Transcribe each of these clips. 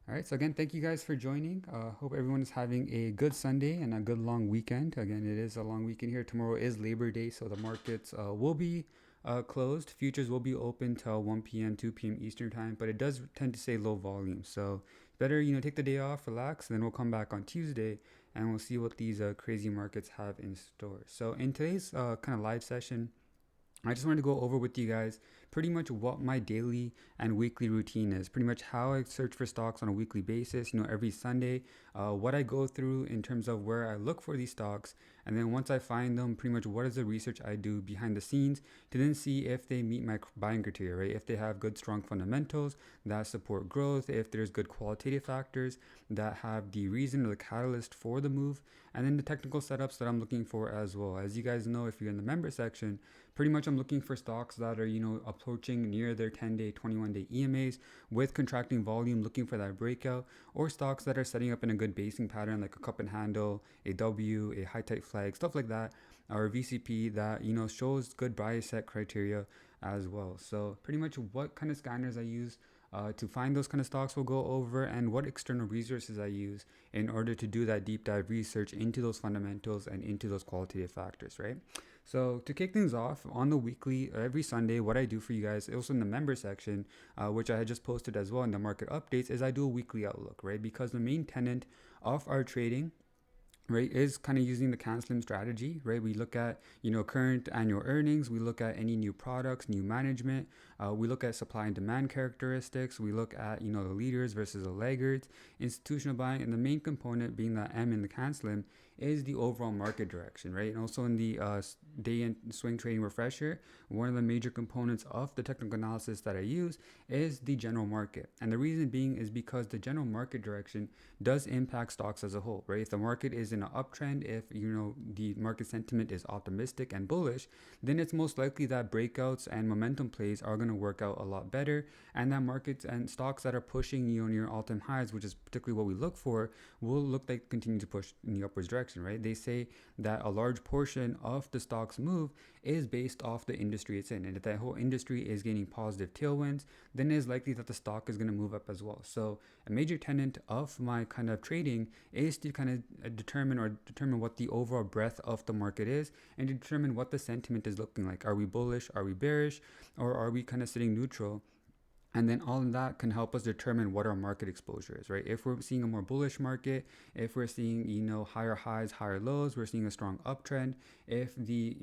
All right. So again, thank you guys for joining. Hope everyone is having a good Sunday and a good long weekend. Again, it is a long weekend here. Tomorrow is Labor Day, so the markets will be closed. Futures will be open till 1 p.m., 2 p.m. Eastern time, but it does tend to say low volume. So better, take the day off, relax, and then we'll come back on Tuesday and we'll see what these crazy markets have in store. So in today's kind of live session, I just wanted to go over with you guys pretty much what my daily and weekly routine is. Pretty much how I search for stocks on a weekly basis, every Sunday, what I go through in terms of where I look for these stocks. And then once I find them, pretty much what is the research I do behind the scenes to then see if they meet my buying criteria, right? If they have good, strong fundamentals that support growth, if there's good qualitative factors that have the reason or the catalyst for the move, and then the technical setups that I'm looking for as well. As you guys know, if you're in the member section, pretty much I'm looking for stocks that are approaching near their 10-day 21-day EMAs with contracting volume, looking for that breakout, or stocks that are setting up in a good basing pattern like a cup and handle, a W, a high tight flag, stuff like that, or VCP that shows good buy set criteria as well. So pretty much what kind of scanners I use to find those kind of stocks we'll go over, and what external resources I use in order to do that deep dive research into those fundamentals and into those qualitative factors, right? So to kick things off on the weekly, every Sunday, what I do for you guys, also in the member section, which I had just posted as well in the market updates, is I do a weekly outlook, right? Because the main tenet of our trading, right, is kind of using the CanSlim strategy, right? We look at current annual earnings, we look at any new products, new management, we look at supply and demand characteristics, we look at the leaders versus the laggards, institutional buying, and the main component being the M in the CanSlim is the overall market direction, right? And also in the day and swing trading refresher, one of the major components of the technical analysis that I use is the general market, and the reason being is because the general market direction does impact stocks as a whole, right? If the market is in an uptrend, if the market sentiment is optimistic and bullish, then it's most likely that breakouts and momentum plays are going to work out a lot better, and that markets and stocks that are pushing near all-time highs, which is particularly what we look for, will look like continue to push in the upwards direction, right? They say that a large portion of the stock's move is based off the industry it's in, and if that whole industry is gaining positive tailwinds, then it is likely that the stock is going to move up as well. So a major tenet of my kind of trading is to kind of determine what the overall breadth of the market is, and to determine what the sentiment is looking like. Are we bullish, are we bearish, or are we kind of sitting neutral? And then all of that can help us determine what our market exposure is, right? If we're seeing a more bullish market, if we're seeing higher highs, higher lows, we're seeing a strong uptrend. If the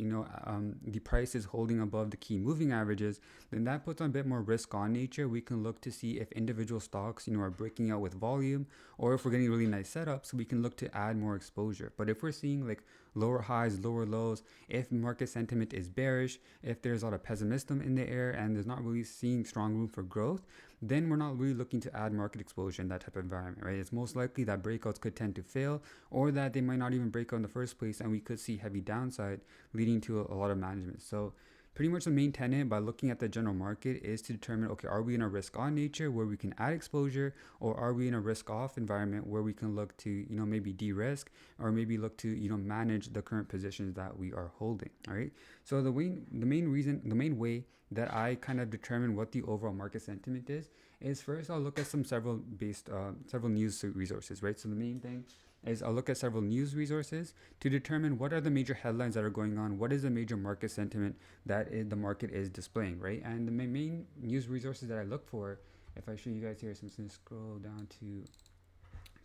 price is holding above the key moving averages, then that puts on a bit more risk on nature. We can look to see if individual stocks are breaking out with volume, or if we're getting really nice setups, we can look to add more exposure. But if we're seeing like lower highs, lower lows, if market sentiment is bearish, if there's a lot of pessimism in the air and there's not really seeing strong room for growth, then we're not really looking to add market exposure in that type of environment, right? It's most likely that breakouts could tend to fail, or that they might not even break out in the first place, and we could see heavy downside leading to a lot of management. So pretty much the main tenet by looking at the general market is to determine, okay, are we in a risk on nature where we can add exposure, or are we in a risk off environment where we can look to maybe de-risk, or maybe look to manage the current positions that we are holding. All right, so the main way that I kind of determine what the overall market sentiment is first I'll look at several news resources, right? So the main thing is I'll look at several news resources to determine what are the major headlines that are going on, what is the major market sentiment that the market is displaying, right? And the main news resources that I look for, if I show you guys here, so I'm just going to scroll down to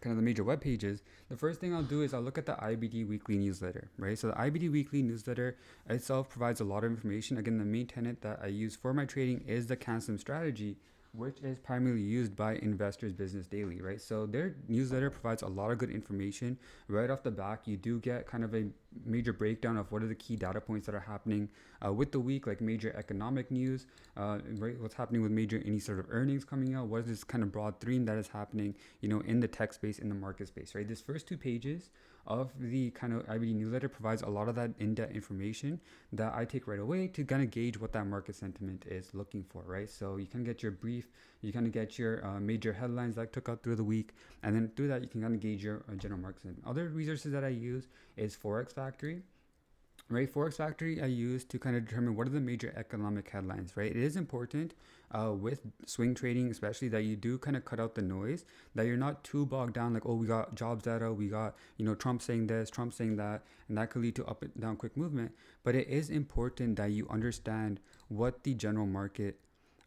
kind of the major web pages. The first thing I'll do is I'll look at the IBD weekly newsletter, right? So the IBD weekly newsletter itself provides a lot of information. Again, the main tenet that I use for my trading is the CanSlim strategy, which is primarily used by Investors Business Daily, right? So their newsletter provides a lot of good information. Right off the back, you do get kind of a major breakdown of what are the key data points that are happening with the week, like major economic news, right? What's happening with major any sort of earnings coming out, what is this kind of broad theme that is happening, in the tech space, in the market space, right? This first 2 pages of the kind of IBD newsletter provides a lot of that in-depth information that I take right away to kind of gauge what that market sentiment is looking for, right? So you can get your brief, you kind of get your major headlines that took out through the week, and then through that you can kind of gauge your general market sentiment. Other resources that I use is Forex Factory. right? Forex Factory I use to kind of determine what are the major economic headlines, right? It is important with swing trading, especially, that you do kind of cut out the noise, that you're not too bogged down like, oh, we got jobs data, we got, Trump saying this, Trump saying that, and that could lead to up and down quick movement. But it is important that you understand what the general market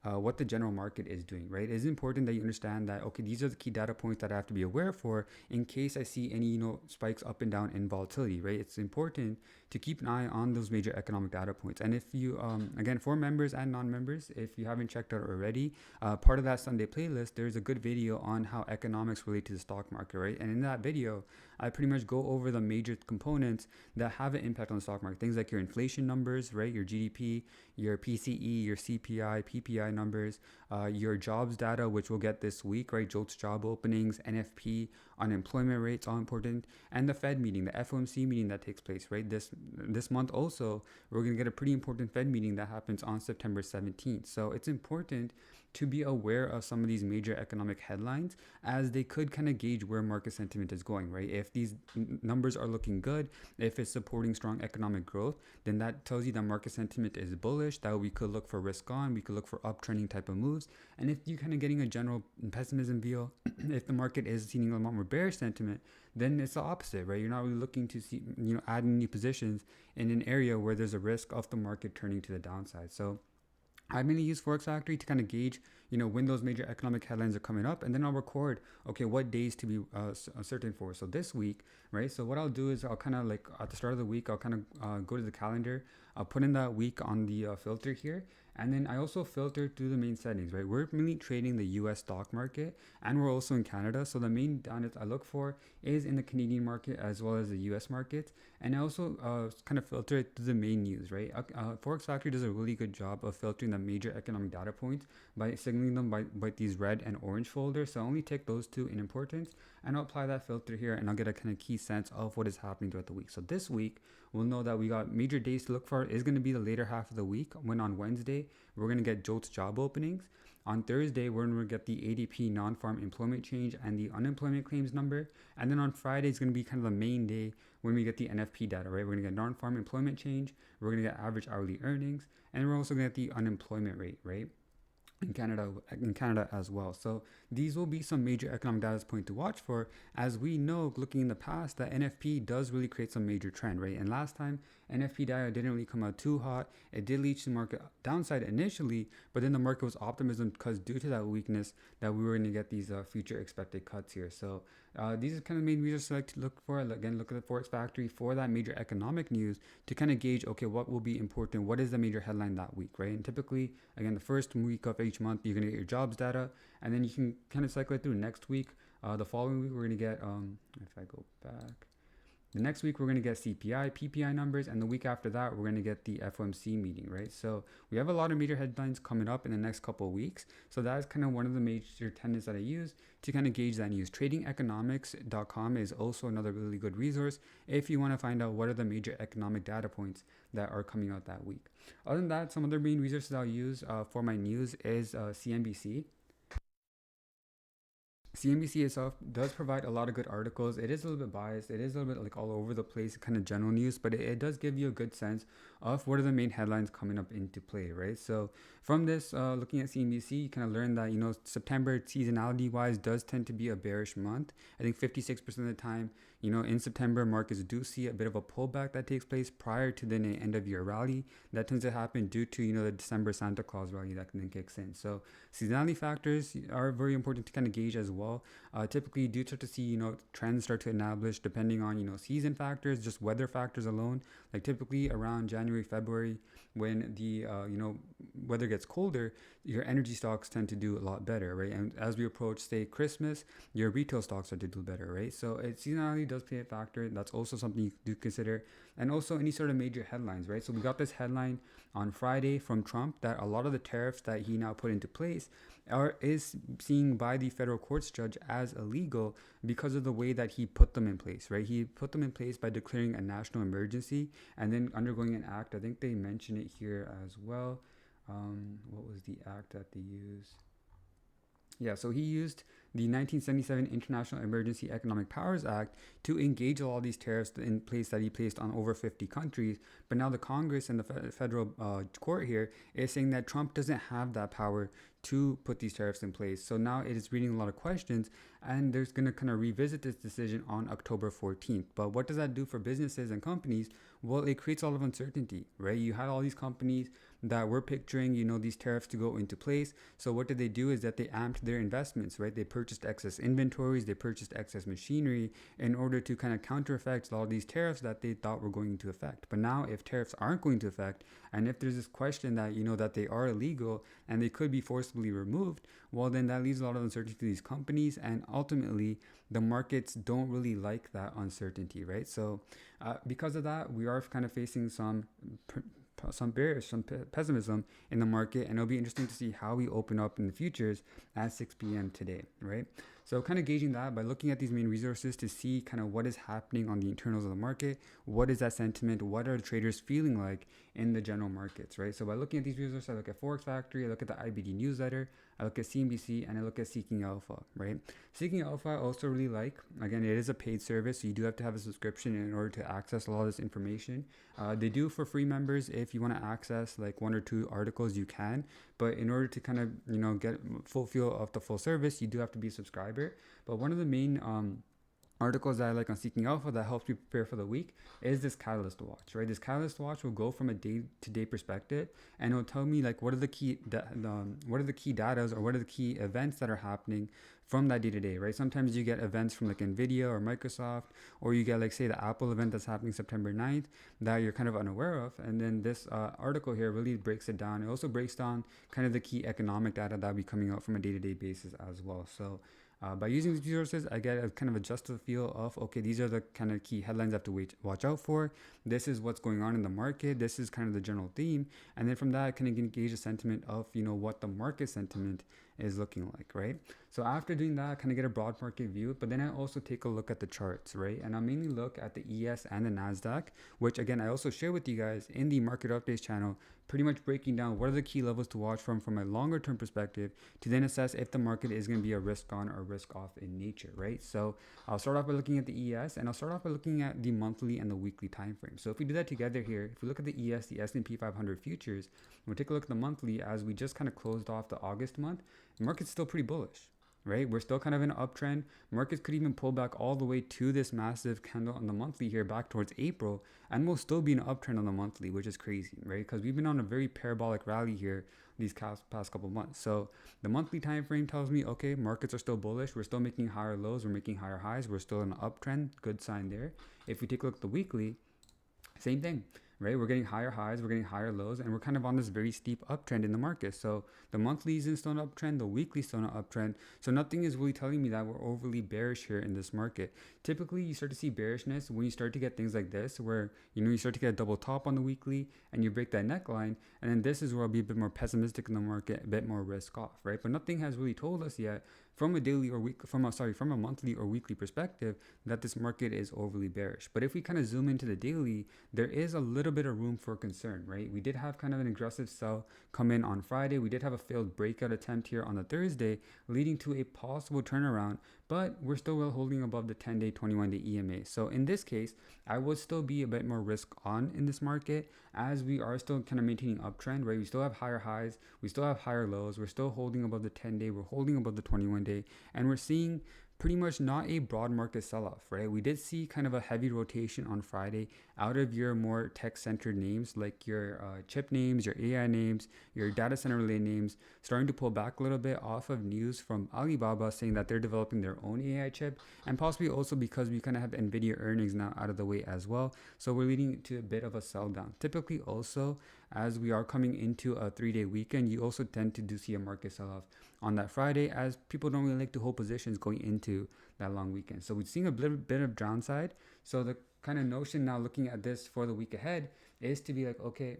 what the general market is doing, right? It is important that you understand that, okay, these are the key data points that I have to be aware for in case I see any, spikes up and down in volatility, right? It's important to keep an eye on those major economic data points. And if you, again, for members and non-members, if you haven't checked out already, part of that Sunday playlist, there's a good video on how economics relate to the stock market, right? And in that video, I pretty much go over the major components that have an impact on the stock market. Things like your inflation numbers, right? Your GDP, your PCE, your CPI, PPI numbers, your jobs data, which we'll get this week, right? JOLTS job openings, NFP, unemployment rates, all important, and the Fed meeting, the FOMC meeting that takes place, right? This month also, we're gonna get a pretty important Fed meeting that happens on September 17th. So it's important to be aware of some of these major economic headlines, as they could kind of gauge where market sentiment is going, right? If these numbers are looking good, if it's supporting strong economic growth, then that tells you that market sentiment is bullish, that we could look for risk on, we could look for uptrending type of moves. And if you're kind of getting a general pessimism feel, if the market is seeing a lot more bearish sentiment, then it's the opposite, right? You're not really looking to see, add new positions in an area where there's a risk of the market turning to the downside. So I mainly use Forex Factory to kind of gauge, when those major economic headlines are coming up, and then I'll record, okay, what days to be certain for. So this week, right? So what I'll do is I'll kind of like at the start of the week, I'll kind of go to the calendar, I'll put in that week on the filter here, and then I also filter through the main settings, right? We're mainly trading the U.S. stock market, and we're also in Canada. So the main data I look for is in the Canadian market as well as the U.S. markets, and I also kind of filter it through the main news, right? Forex Factory does a really good job of filtering the major economic data points by signaling them by these red and orange folders. So I only take those two in importance, and I'll apply that filter here, and I'll get a kind of key sense of what is happening throughout the week. So this week, we'll know that we got major days to look for is going to be the later half of the week, when on Wednesday, we're going to get JOLTS job openings. On Thursday, we're going to get the ADP non-farm employment change and the unemployment claims number. And then on Friday is going to be kind of the main day when we get the NFP data, right? We're going to get non-farm employment change, we're going to get average hourly earnings, and we're also going to get the unemployment rate, right? In Canada as well. So these will be some major economic data point to watch for, as we know, looking in the past, that NFP does really create some major trend, right? And last time NFP data didn't really come out too hot. It did lead to the market downside initially, but then the market was optimism because due to that weakness that we were going to get these future expected cuts here. So these are kind of main reasons I like to look for. Again, look at the Forex Factory for that major economic news to kind of gauge, okay, what will be important? What is the major headline that week, right? And typically, again, the first week of each month, you're going to get your jobs data, and then you can kind of cycle it through. Next week, the following week, we're going to get, if I go back, the next week, we're going to get CPI, PPI numbers, and the week after that, we're going to get the FOMC meeting, right? So we have a lot of major headlines coming up in the next couple of weeks. So that is kind of one of the major tenets that I use to kind of gauge that news. TradingEconomics.com is also another really good resource if you want to find out what are the major economic data points that are coming out that week. Other than that, some other main resources I'll use for my news is CNBC. CNBC itself does provide a lot of good articles. It is a little bit biased. It is a little bit like all over the place, kind of general news, but it does give you a good sense of what are the main headlines coming up into play, right? So from this, looking at CNBC, you kind of learn that, September seasonality wise does tend to be a bearish month. I think 56% of the time, in September, markets do see a bit of a pullback that takes place prior to the end of year rally. That tends to happen due to, the December Santa Claus rally that then kicks in. So seasonality factors are very important to kind of gauge as well. Typically, you do start to see, trends start to establish depending on, season factors, just weather factors alone. Like typically around January, February, when the, weather gets colder, your energy stocks tend to do a lot better, right? And as we approach, say, Christmas, your retail stocks start to do better, right? So seasonality does play a factor. That's also something you do consider. And also any sort of major headlines, right? So we got this headline on Friday from Trump that a lot of the tariffs that he now put into place is seen by the federal courts judge as illegal because of the way that he put them in place, right? He put them in place by declaring a national emergency and then undergoing an act. I think they mention it here as well. What was the act that they used? Yeah, so he used the 1977 International Emergency Economic Powers Act to engage all these tariffs in place that he placed on over 50 countries. But now the Congress and the federal court here is saying that Trump doesn't have that power to put these tariffs in place. So now it is reading a lot of questions, and there's going to kind of revisit this decision on October 14th. But what does that do for businesses and companies? Well, it creates a lot of uncertainty, right? You had all these companies that were picturing, these tariffs to go into place. So what did they do is that they amped their investments, right? They purchased excess inventories, they purchased excess machinery in order to kind of counter effect all these tariffs that they thought were going to affect. But now if tariffs aren't going to affect, and if there's this question that, that they are illegal and they could be forcibly removed, well, then that leaves a lot of uncertainty to these companies. And ultimately, the markets don't really like that uncertainty, right? So because of that, we are kind of facing some bearish, some pessimism in the market, and it'll be interesting to see how we open up in the futures at 6 p.m. today, right? So kind of gauging that by looking at these main resources to see kind of what is happening on the internals of the market, what is that sentiment, what are the traders feeling like in the general markets, right? So by looking at these resources, I look at Forex Factory, I look at the IBD newsletter, I look at CNBC, and I look at Seeking Alpha, right? Seeking Alpha I also really like. Again, it is a paid service, so you do have to have a subscription in order to access a lot of this information. They do for free members. If you want to access like 1 or 2 articles, you can. But in order to kind of, get full feel of the full service, you do have to be a subscriber. But one of the main articles that I like on Seeking Alpha that helps me prepare for the week is this Catalyst Watch, right? This Catalyst Watch will go from a day-to-day perspective, and it'll tell me like what are the key data or what are the key events that are happening from that day-to-day, right? Sometimes you get events from like Nvidia or Microsoft, or you get like say the Apple event that's happening September 9th that you're kind of unaware of. And then this article here really breaks it down. It also breaks down kind of the key economic data that will be coming out from a day-to-day basis as well. So by using these resources, I get a kind of adjusted feel of, okay, these are the kind of key headlines I have to watch out for. This is what's going on in the market. This is kind of the general theme. And then from that, I can engage a sentiment of, what the market sentiment is looking like, right? So after doing that, I kind of get a broad market view, but then I also take a look at the charts, right? And I mainly look at the ES and the NASDAQ, which again, I also share with you guys in the market updates channel, pretty much breaking down what are the key levels to watch from a longer term perspective to then assess if the market is going to be a risk on or risk off in nature, right? So I'll start off by looking at the ES, and I'll start off by looking at the monthly and the weekly time frame. So if we do that together here, if we look at the ES, the S&P 500 futures, we'll take a look at the monthly as we just kind of closed off the August month. The market's still pretty bullish, right? We're still kind of in an uptrend. Markets could even pull back all the way to this massive candle on the monthly here back towards April, and we'll still be in an uptrend on the monthly, which is crazy, right? Because we've been on a very parabolic rally here these past couple months. So the monthly time frame tells me, okay, markets are still bullish. We're still making higher lows. We're making higher highs. We're still in an uptrend. Good sign there. If we take a look at the weekly, same thing, right? We're getting higher highs, we're getting higher lows, and we're kind of on this very steep uptrend in the market. So the monthly is still an uptrend, the weekly is still an uptrend. So nothing is really telling me that we're overly bearish here in this market. Typically, you start to see bearishness when you start to get things like this, where you start to get a double top on the weekly and you break that neckline, and then this is where I'll be a bit more pessimistic in the market, a bit more risk off, right? But nothing has really told us yet from a monthly or weekly perspective that this market is overly bearish. But if we kind of zoom into the daily, there is a little bit of room for concern, right? We did have kind of an aggressive sell come in on Friday. We did have a failed breakout attempt here on the Thursday, leading to a possible turnaround, but we're still well holding above the 10-day, 21-day EMA. So in this case, I would still be a bit more risk on in this market, as we are still kind of maintaining uptrend, right? We still have higher highs, we still have higher lows, we're still holding above the 10-day, we're holding above the 21-day, and we're seeing pretty much not a broad market sell-off, right? We did see kind of a heavy rotation on Friday out of your more tech-centered names, like your chip names, your AI names, your data center related names, starting to pull back a little bit off of news from Alibaba saying that they're developing their own AI chip, and possibly also because we kind of have Nvidia earnings now out of the way as well. So we're leading to a bit of a sell down. Typically also, as we are coming into a 3-day weekend, you also tend to see a market sell-off on that Friday, as people don't really like to hold positions going into that long weekend. So we've seen a bit of downside. So the kind of notion now looking at this for the week ahead is to be like, okay,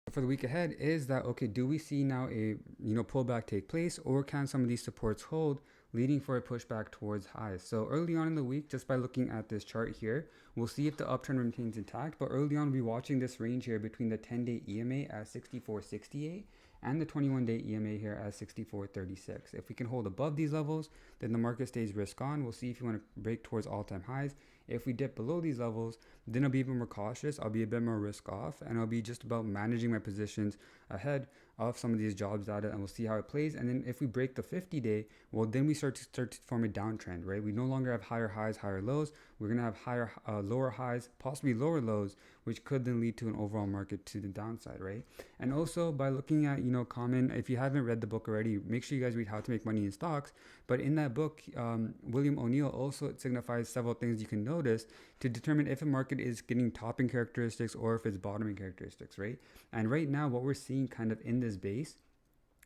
for the week ahead is that, okay, do we see now a pullback take place, or can some of these supports hold leading for a pushback towards highs. So early on in the week, just by looking at this chart here, we'll see if the uptrend remains intact. But early on, we'll be watching this range here between the 10-day EMA at 64.68 and the 21-day EMA here at 64.36. If we can hold above these levels, then the market stays risk on. We'll see if you want to break towards all-time highs. If we dip below these levels, then I'll be a bit more cautious. I'll be a bit more risk off, and I'll be just about managing my positions ahead of some of these jobs data, and we'll see how it plays. And then if we break the 50-day, well, then we start to form a downtrend, right? We no longer have higher highs, higher lows. We're gonna have lower highs, possibly lower lows, which could then lead to an overall market to the downside, right? And also by looking at, Common, if you haven't read the book already, make sure you guys read How to Make Money in Stocks. But in that book, William O'Neill also signifies several things you can notice to determine if a market is getting topping characteristics or if it's bottoming characteristics, right? And right now, what we're seeing kind of in this base,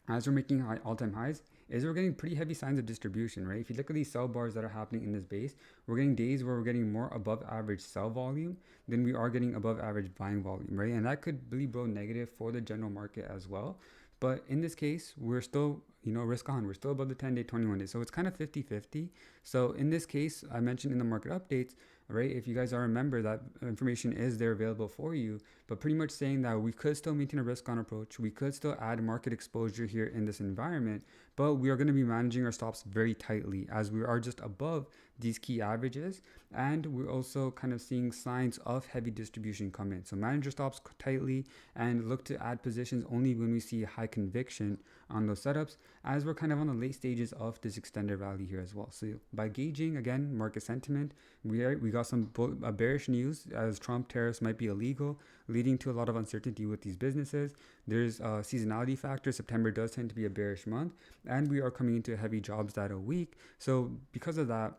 as we're making all-time highs, is we're getting pretty heavy signs of distribution, right? If you look at these sell bars that are happening in this base, we're getting days where we're getting more above average sell volume than we are getting above average buying volume, right? And that could really bode negative for the general market as well. But in this case, we're still, risk on. We're still above the 10-day, 21 days. So it's kind of 50-50. So in this case, I mentioned in the market updates, right? If you guys all remember, that information is there available for you, but pretty much saying that we could still maintain a risk on approach. We could still add market exposure here in this environment, but we are going to be managing our stops very tightly as we are just above these key averages. And we're also kind of seeing signs of heavy distribution come in. So manage your stops tightly and look to add positions only when we see high conviction on those setups, as we're kind of on the late stages of this extended rally here as well. So by gauging, again, market sentiment, we got some bearish news as Trump tariffs might be illegal, leading to a lot of uncertainty with these businesses. There's a seasonality factor. September does tend to be a bearish month, and we are coming into a heavy jobs data week. So because of that,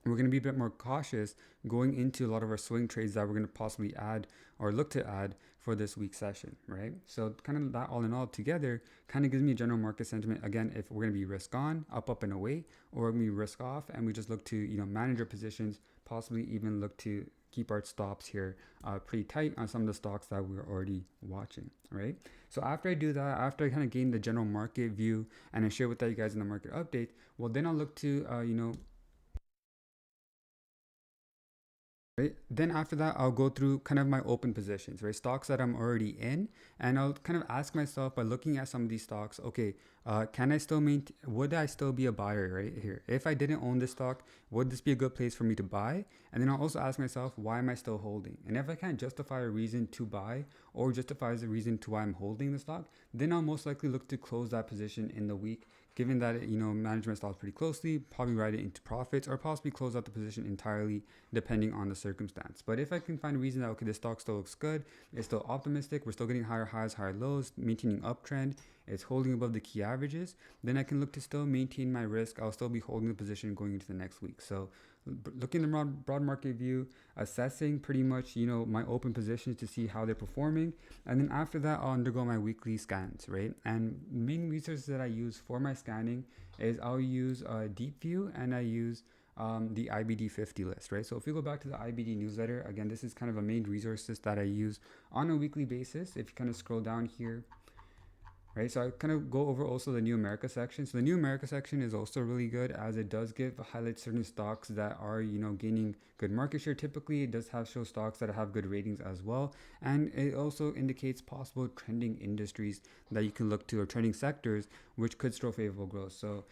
we're going to be a bit more cautious going into a lot of our swing trades that we're going to possibly add or look to add for this week's session, right? So kind of that all in all together kind of gives me a general market sentiment. Again, if we're going to be risk on, up and away, or we're going to be risk off, and we just look to, manage our positions, possibly even look to keep our stops here pretty tight on some of the stocks that we're already watching, right? So after I do that, after I kind of gain the general market view and I share with you guys in the market update, well, then I'll look to, right? Then after that, I'll go through kind of my open positions, right? Stocks that I'm already in, and I'll kind of ask myself by looking at some of these stocks, okay, can I still maintain, would I still be a buyer right here? If I didn't own this stock, would this be a good place for me to buy? And then I'll also ask myself, why am I still holding? And if I can't justify a reason to buy or justifies a reason to why I'm holding the stock, then I'll most likely look to close that position in the week. Given that, management stops pretty closely, probably write it into profits or possibly close out the position entirely depending on the circumstance. But if I can find a reason that, okay, this stock still looks good, it's still optimistic, we're still getting higher highs, higher lows, maintaining uptrend, it's holding above the key averages, then I can look to still maintain my risk. I'll still be holding the position going into the next week. So looking at the broad market view, assessing pretty much, my open positions to see how they're performing. And then after that, I'll undergo my weekly scans, right? And main resources that I use for my scanning is I'll use DeepView and I use the IBD 50 list, right? So if you go back to the IBD newsletter, again, this is kind of a main resources that I use on a weekly basis. If you kind of scroll down here, right? So I kind of go over also the New America section. So the New America section is also really good as it does highlight certain stocks that are, gaining good market share. Typically, it does show stocks that have good ratings as well. And it also indicates possible trending industries that you can look to or trending sectors which could show favorable growth. So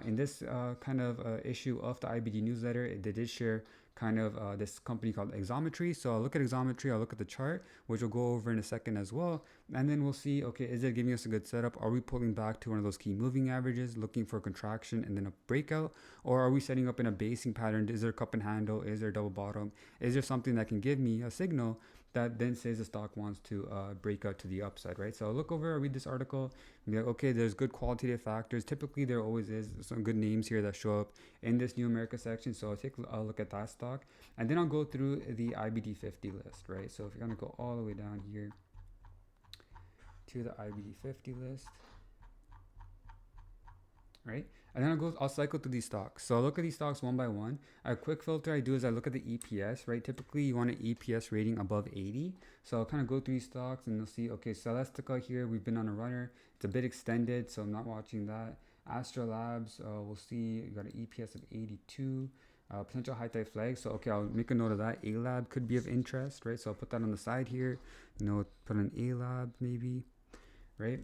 in this kind of issue of the IBD newsletter, they did share kind of this company called Exometry. So I'll look at Exometry, I'll look at the chart, which we'll go over in a second as well. And then we'll see, okay, is it giving us a good setup? Are we pulling back to one of those key moving averages, looking for a contraction and then a breakout? Or are we setting up in a basing pattern? Is there a cup and handle? Is there a double bottom? Is there something that can give me a signal that then says the stock wants to break out to the upside, right? So I'll look over, I'll read this article, and be like, okay, there's good qualitative factors. Typically, there always is some good names here that show up in this New America section. So I'll take a look at that stock, and then I'll go through the IBD 50 list, right? So if you're gonna go all the way down here to the IBD 50 list, right? And then I'll cycle through these stocks. So I'll look at these stocks one by one. A quick filter I do is I look at the EPS, right? Typically you want an EPS rating above 80. So I'll kind of go through these stocks and you'll see, okay, Celestica here, we've been on a runner. It's a bit extended, so I'm not watching that. Astra Labs, we'll see, you got an EPS of 82. Potential high type flag. So, okay, I'll make a note of that. A lab could be of interest, right? So, I'll put that on the side here. Put an A lab maybe, right?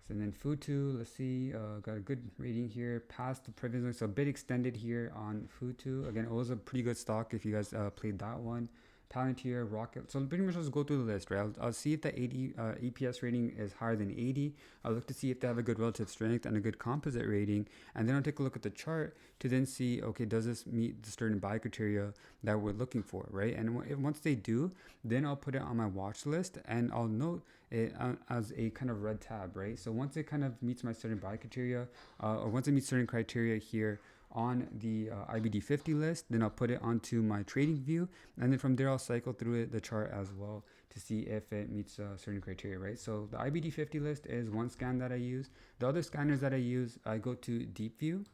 So, and then Futu, let's see, got a good rating here. Past the previous, so a bit extended here on Futu. Again, it was a pretty good stock if you guys played that one. Palantir, Rocket. So pretty much just go through the list, right? I'll see if the 80 EPS rating is higher than 80. I'll look to see if they have a good relative strength and a good composite rating. And then I'll take a look at the chart to then see, okay, does this meet the certain buy criteria that we're looking for, right? And once they do, then I'll put it on my watch list and I'll note it as a kind of red tab, right? So once it kind of meets my certain buy criteria, or once it meets certain criteria here, on the IBD 50 list, then I'll put it onto my trading view, and then from there I'll cycle through the chart as well to see if it meets certain criteria, right? So the IBD 50 list is one scan that I use. The other scanners that I use, I go to DeepView,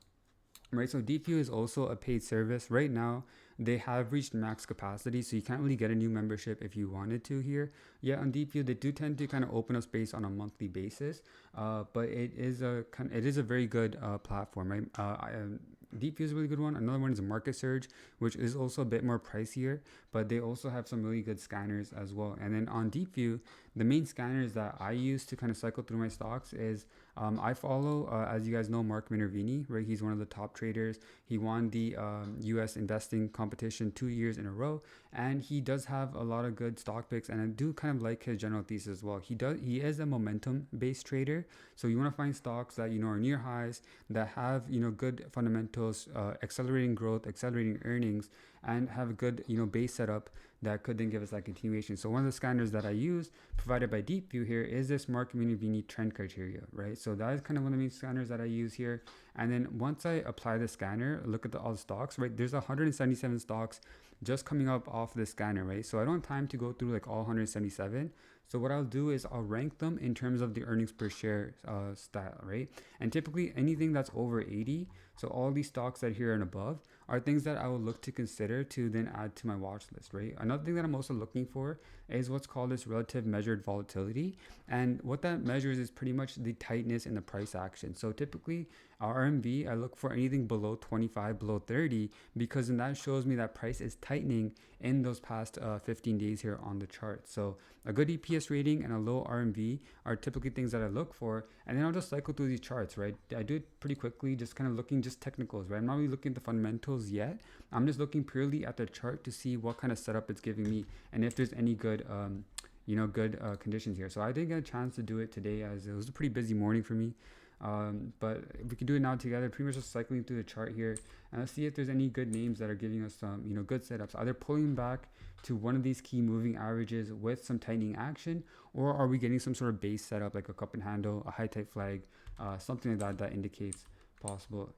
right? So DeepView is also a paid service. Right now, they have reached max capacity, so you can't really get a new membership if you wanted to here. Yeah, on DeepView, they do tend to kind of open up space on a monthly basis, but it is a very good platform, right? DeepView is a really good one. Another one is Market Surge, which is also a bit more pricier, but they also have some really good scanners as well. And then on DeepView, the main scanners that I use to kind of cycle through my stocks is I follow, as you guys know, Mark Minervini, right? He's one of the top traders. He won the U.S. investing competition 2 years in a row, and he does have a lot of good stock picks. And I do kind of like his general thesis as well. He is a momentum-based trader, so you want to find stocks that are near highs, that have good fundamentals, accelerating growth, accelerating earnings, and have a good base setup that could then give us that continuation. So one of the scanners that I use, provided by DeepView here, is this Mark Minervini trend criteria, right? So that is kind of one of the main scanners that I use here. And then once I apply the scanner, look at all the stocks, right? There's 177 stocks just coming up off the scanner, right? So I don't have time to go through like all 177. So what I'll do is I'll rank them in terms of the earnings per share style, right? And typically anything that's over 80, so all these stocks that here and above, are things that I will look to consider to then add to my watch list, right? Another thing that I'm also looking for is what's called this relative measured volatility. And what that measures is pretty much the tightness in the price action. So typically RMV, I look for anything below 25, below 30, because then that shows me that price is tightening in those past 15 days here on the chart. So a good EPS rating and a low RMV are typically things that I look for. And then I'll just cycle through these charts, right? I do it pretty quickly, just kind of looking just technicals, right? I'm not really looking at the fundamentals yet. I'm just looking purely at the chart to see what kind of setup it's giving me and if there's any good conditions here. So I didn't get a chance to do it today as it was a pretty busy morning for me. But we can do it now together, pretty much just cycling through the chart here, and let's see if there's any good names that are giving us some good setups, either pulling back to one of these key moving averages with some tightening action, or are we getting some sort of base setup like a cup and handle, a high type flag, something like that indicates possible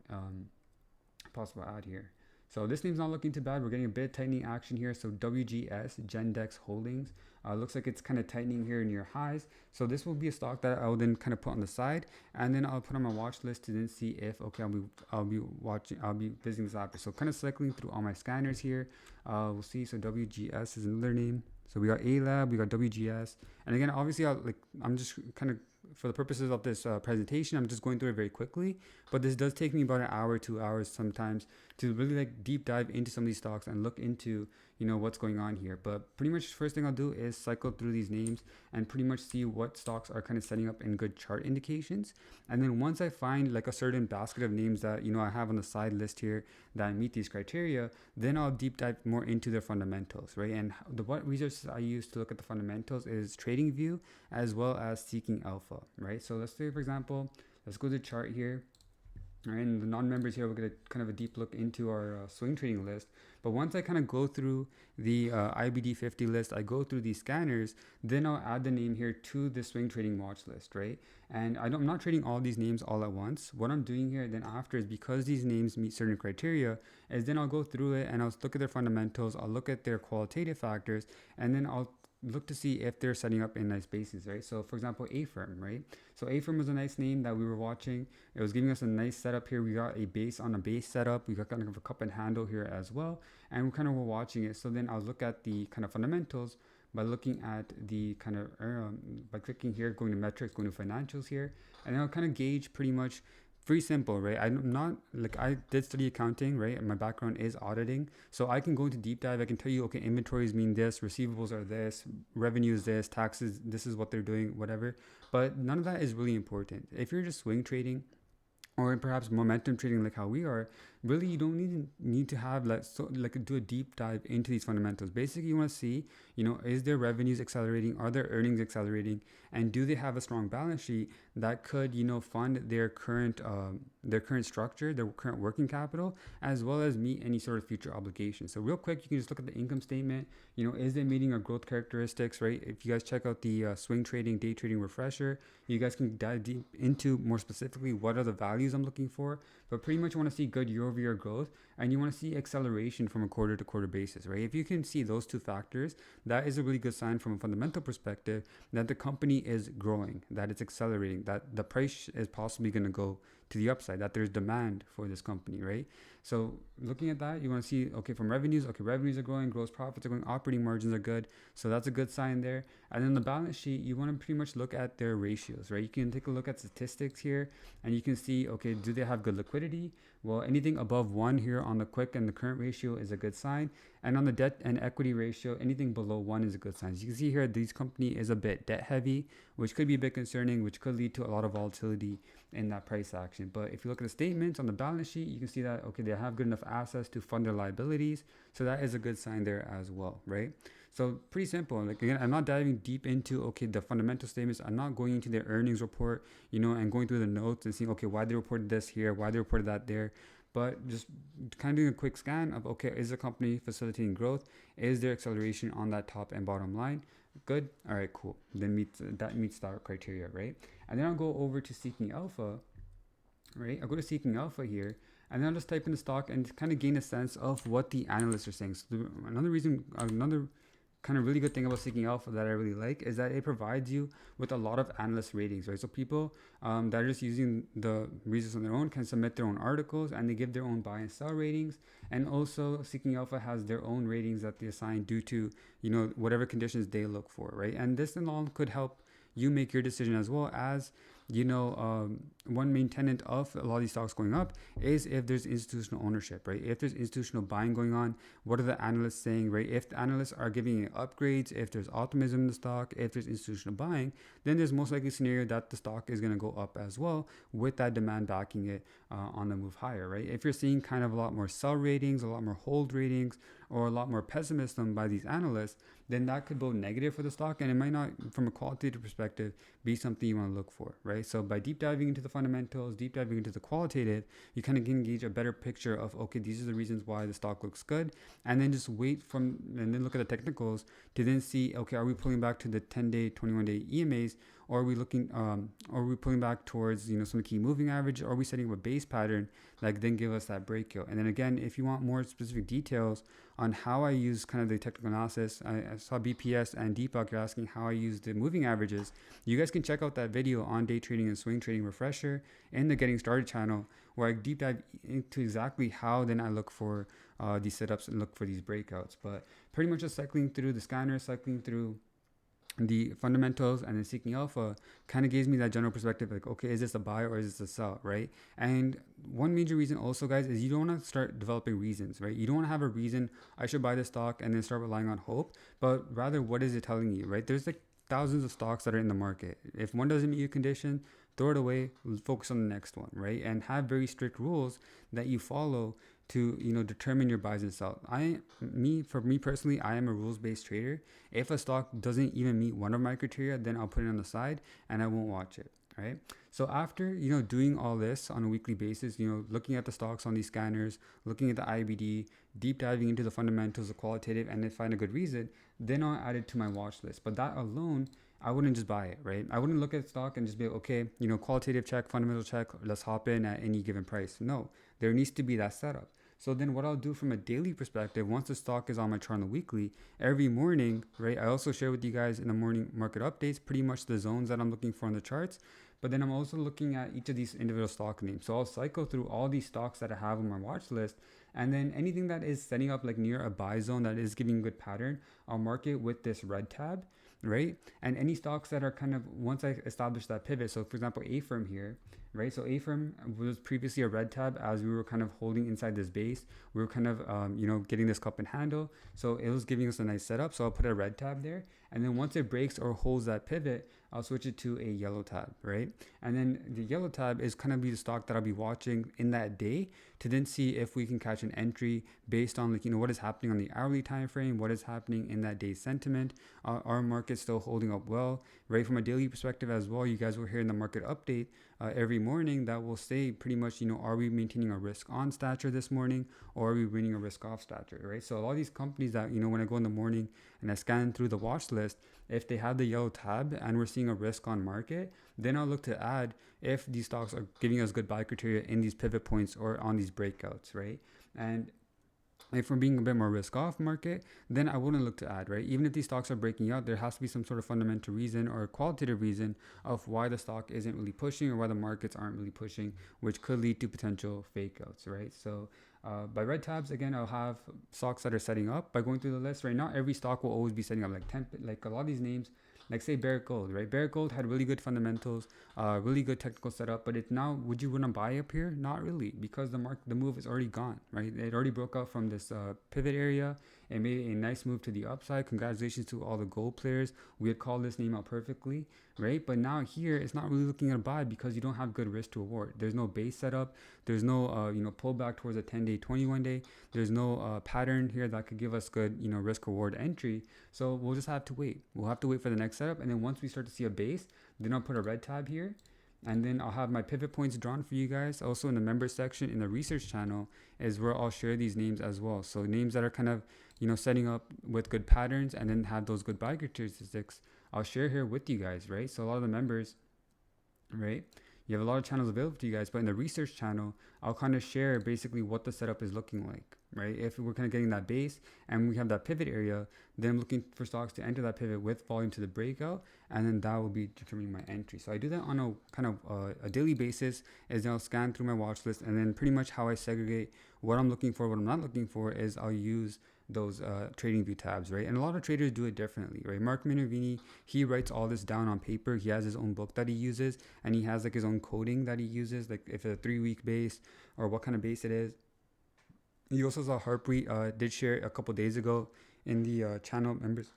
add here. So this name's not looking too bad. We're getting a bit of tightening action here. So WGS, Gendex Holdings, looks like it's kind of tightening here near highs. So this will be a stock that I will then kind of put on the side, and then I'll put on my watch list to then see if I'll be visiting this app. So kind of cycling through all my scanners here. We'll see. So WGS is another name. So we got A Lab, we got WGS, and again, obviously, I'm just kind of, for the purposes of this presentation, I'm just going through it very quickly. But this does take me about an hour, 2 hours sometimes to really deep dive into some of these stocks and look into what's going on here. But pretty much first thing I'll do is cycle through these names and pretty much see what stocks are kind of setting up in good chart indications. And then once I find a certain basket of names that I have on the side list here that meet these criteria, then I'll deep dive more into their fundamentals, right? And what resources I use to look at the fundamentals is TradingView as well as Seeking Alpha, right? So let's say, for example, let's go to the chart here. All right, and the non-members here, we're going to kind of a deep look into our swing trading list. But once I kind of go through the IBD 50 list, I go through these scanners, then I'll add the name here to the swing trading watch list, right? And I'm not trading all these names all at once. What I'm doing here then after is, because these names meet certain criteria, is then I'll go through it and I'll look at their fundamentals, I'll look at their qualitative factors, and then I'll look to see if they're setting up in nice bases, right? So for example, A-Firm, right? So A-Firm was a nice name that we were watching. It was giving us a nice setup here. We got a base on a base setup. We got kind of a cup and handle here as well. And we kind of were watching it. So then I'll look at the kind of fundamentals by looking at the kind of, by clicking here, going to metrics, going to financials here. And then I'll kind of gauge pretty much pretty simple, right? I'm not like, I did study accounting, right? And my background is auditing. So I can go into deep dive. I can tell you, okay, inventories mean this, receivables are this, revenue is this, taxes, this is what they're doing, whatever. But none of that is really important. If you're just swing trading, or perhaps momentum trading like how we are, really you don't need to have like do a deep dive into these fundamentals. Basically, you want to see, is their revenues accelerating, are their earnings accelerating, and do they have a strong balance sheet that could fund their current structure, their current working capital, as well as meet any sort of future obligations. So real quick, you can just look at the income statement. Is it meeting our growth characteristics, right? If you guys check out the swing trading, day trading refresher, you guys can dive deep into more specifically what are the values I'm looking for. But pretty much you want to see good year-over-year growth, and you want to see acceleration from a quarter-to-quarter basis, right? If you can see those two factors, that is a really good sign from a fundamental perspective that the company is growing, that it's accelerating, that the price is possibly going to go to the upside, that there's demand for this company, right? So looking at that, you want to see, okay, from revenues, okay, revenues are growing, gross profits are growing, operating margins are good. So that's a good sign there. And then the balance sheet, you want to pretty much look at their ratios, right? You can take a look at statistics here, and you can see, okay, do they have good liquidity? Well, anything above 1 here on the quick and the current ratio is a good sign. And on the debt and equity ratio, anything below 1 is a good sign. As you can see here, this company is a bit debt heavy, which could be a bit concerning, which could lead to a lot of volatility in that price action. But if you look at the statements on the balance sheet, you can see that, okay, they have good enough assets to fund their liabilities. So that is a good sign there as well, right? So pretty simple. Like, again, I'm not diving deep into, okay, the fundamental statements. I'm not going into their earnings report, and going through the notes and seeing, okay, why they reported this here, why they reported that there. But just kind of doing a quick scan of, okay, is the company facilitating growth? Is there acceleration on that top and bottom line? Good. All right, cool. Then that meets that criteria, right? And then I'll go over to Seeking Alpha, right? I'll go to Seeking Alpha here, and then I'll just type in the stock and kind of gain a sense of what the analysts are saying. So another kind of really good thing about Seeking Alpha that I really like is that it provides you with a lot of analyst ratings, right? So people that are just using the research on their own can submit their own articles, and they give their own buy and sell ratings. And also Seeking Alpha has their own ratings that they assign due to, whatever conditions they look for, right? And this and all could help you make your decision, as well as one main tenet of a lot of these stocks going up is if there's institutional ownership, right? If there's institutional buying going on, what are the analysts saying, right? If the analysts are giving it upgrades, if there's optimism in the stock, if there's institutional buying, then there's most likely a scenario that the stock is going to go up as well, with that demand backing it on the move higher, right? If you're seeing kind of a lot more sell ratings, a lot more hold ratings, or a lot more pessimism by these analysts, then that could bode negative for the stock, and it might not, from a qualitative perspective, be something you want to look for, right? So by deep diving into the fundamentals, deep diving into the qualitative, you kind of can gauge a better picture of, okay, these are the reasons why the stock looks good, and then just and then look at the technicals to then see, okay, are we pulling back to the 10-day, 21-day EMAs, or are we looking, or are we pulling back towards, some key moving average, or are we setting up a base pattern, like then give us that breakout? And then again, if you want more specific details on how I use kind of the technical analysis, I saw BPS and Deepak, you're asking how I use the moving averages. You guys can check out that video on day trading and swing trading refresher in the Getting Started channel, where I deep dive into exactly how then I look for these setups and look for these breakouts. But pretty much just cycling through the scanner, cycling through the fundamentals, and then Seeking Alpha kind of gives me that general perspective, like, okay, is this a buy or is this a sell, right? And one major reason also, guys, is you don't want to start developing reasons, right? You don't want to have a reason, I should buy this stock, and then start relying on hope, but rather, what is it telling you, right? There's like thousands of stocks that are in the market. If one doesn't meet your condition, throw it away, focus on the next one, right? And have very strict rules that you follow to determine your buys and sells. For me personally, I am a rules-based trader. If a stock doesn't even meet one of my criteria, then I'll put it on the side and I won't watch it, right? So after doing all this on a weekly basis, looking at the stocks on these scanners, looking at the IBD, deep diving into the fundamentals, the qualitative, and then find a good reason, then I'll add it to my watch list. But that alone, I wouldn't just buy it, right? I wouldn't look at stock and just be like, okay, qualitative check, fundamental check, let's hop in at any given price. No, there needs to be that setup. So then what I'll do from a daily perspective, once the stock is on my chart on the weekly, every morning, right, I also share with you guys in the morning market updates pretty much the zones that I'm looking for in the charts. But then I'm also looking at each of these individual stock names. So I'll cycle through all these stocks that I have on my watch list, and then anything that is setting up like near a buy zone that is giving a good pattern, I'll mark it with this red tab. right? And any stocks that are kind of, once I establish that pivot, so for example, Affirm here, right? So Affirm was previously a red tab as we were kind of holding inside this base. We were kind of, getting this cup and handle. So it was giving us a nice setup. So I'll put a red tab there. And then once it breaks or holds that pivot, I'll switch it to a yellow tab, right? And then the yellow tab is kind of be the stock that I'll be watching in that day to then see if we can catch an entry based on what is happening on the hourly time frame, what is happening in that day's sentiment. Our market's still holding up well, right? From a daily perspective as well, you guys will hear in the market update every morning that will say pretty much, are we maintaining a risk on stature this morning or are we winning a risk off stature, right? So a lot of these companies that, when I go in the morning and I scan through the watch list, if they have the yellow tab and we're seeing a risk on market, then I'll look to add if these stocks are giving us good buy criteria in these pivot points or on these breakouts, right? And if we're being a bit more risk off market, then I wouldn't look to add, right? Even if these stocks are breaking out, there has to be some sort of fundamental reason or a qualitative reason of why the stock isn't really pushing or why the markets aren't really pushing, which could lead to potential fake outs, right? So by red tabs, again, I'll have stocks that are setting up by going through the list, right? Not every stock will always be setting up, like a lot of these names, like say Barrick Gold, right? Barrick Gold had really good fundamentals, really good technical setup, but it's now, would you want to buy up here? Not really, because the move is already gone, right? It already broke out from this pivot area and made a nice move to the upside. Congratulations to all the gold players. We had called this name out perfectly, right? But now here, it's not really looking at a buy because you don't have good risk to reward. There's no base setup. There's no, pullback towards a 10-day, 21-day. There's no pattern here that could give us good, risk reward entry. So we'll just have to wait. We'll have to wait for the next setup. And then once we start to see a base, then I'll put a red tab here. And then I'll have my pivot points drawn for you guys. Also in the members section in the research channel is where I'll share these names as well. So names that are kind of, setting up with good patterns and then have those good buy characteristics, I'll share here with you guys, right? So a lot of the members, right? You have a lot of channels available to you guys, but in the research channel, I'll kind of share basically what the setup is looking like, right? If we're kind of getting that base and we have that pivot area, then I'm looking for stocks to enter that pivot with volume to the breakout, and then that will be determining my entry. So I do that on a kind of a daily basis, is I'll scan through my watch list, and then pretty much how I segregate what I'm looking for, what I'm not looking for, is I'll use those trading view tabs, right? And a lot of traders do it differently, right? Mark Minervini, he writes all this down on paper. He has his own book that he uses, and he has like his own coding that he uses, like if it's a 3-week base or what kind of base it is. He also saw Harpreet did share a couple days ago in the channel members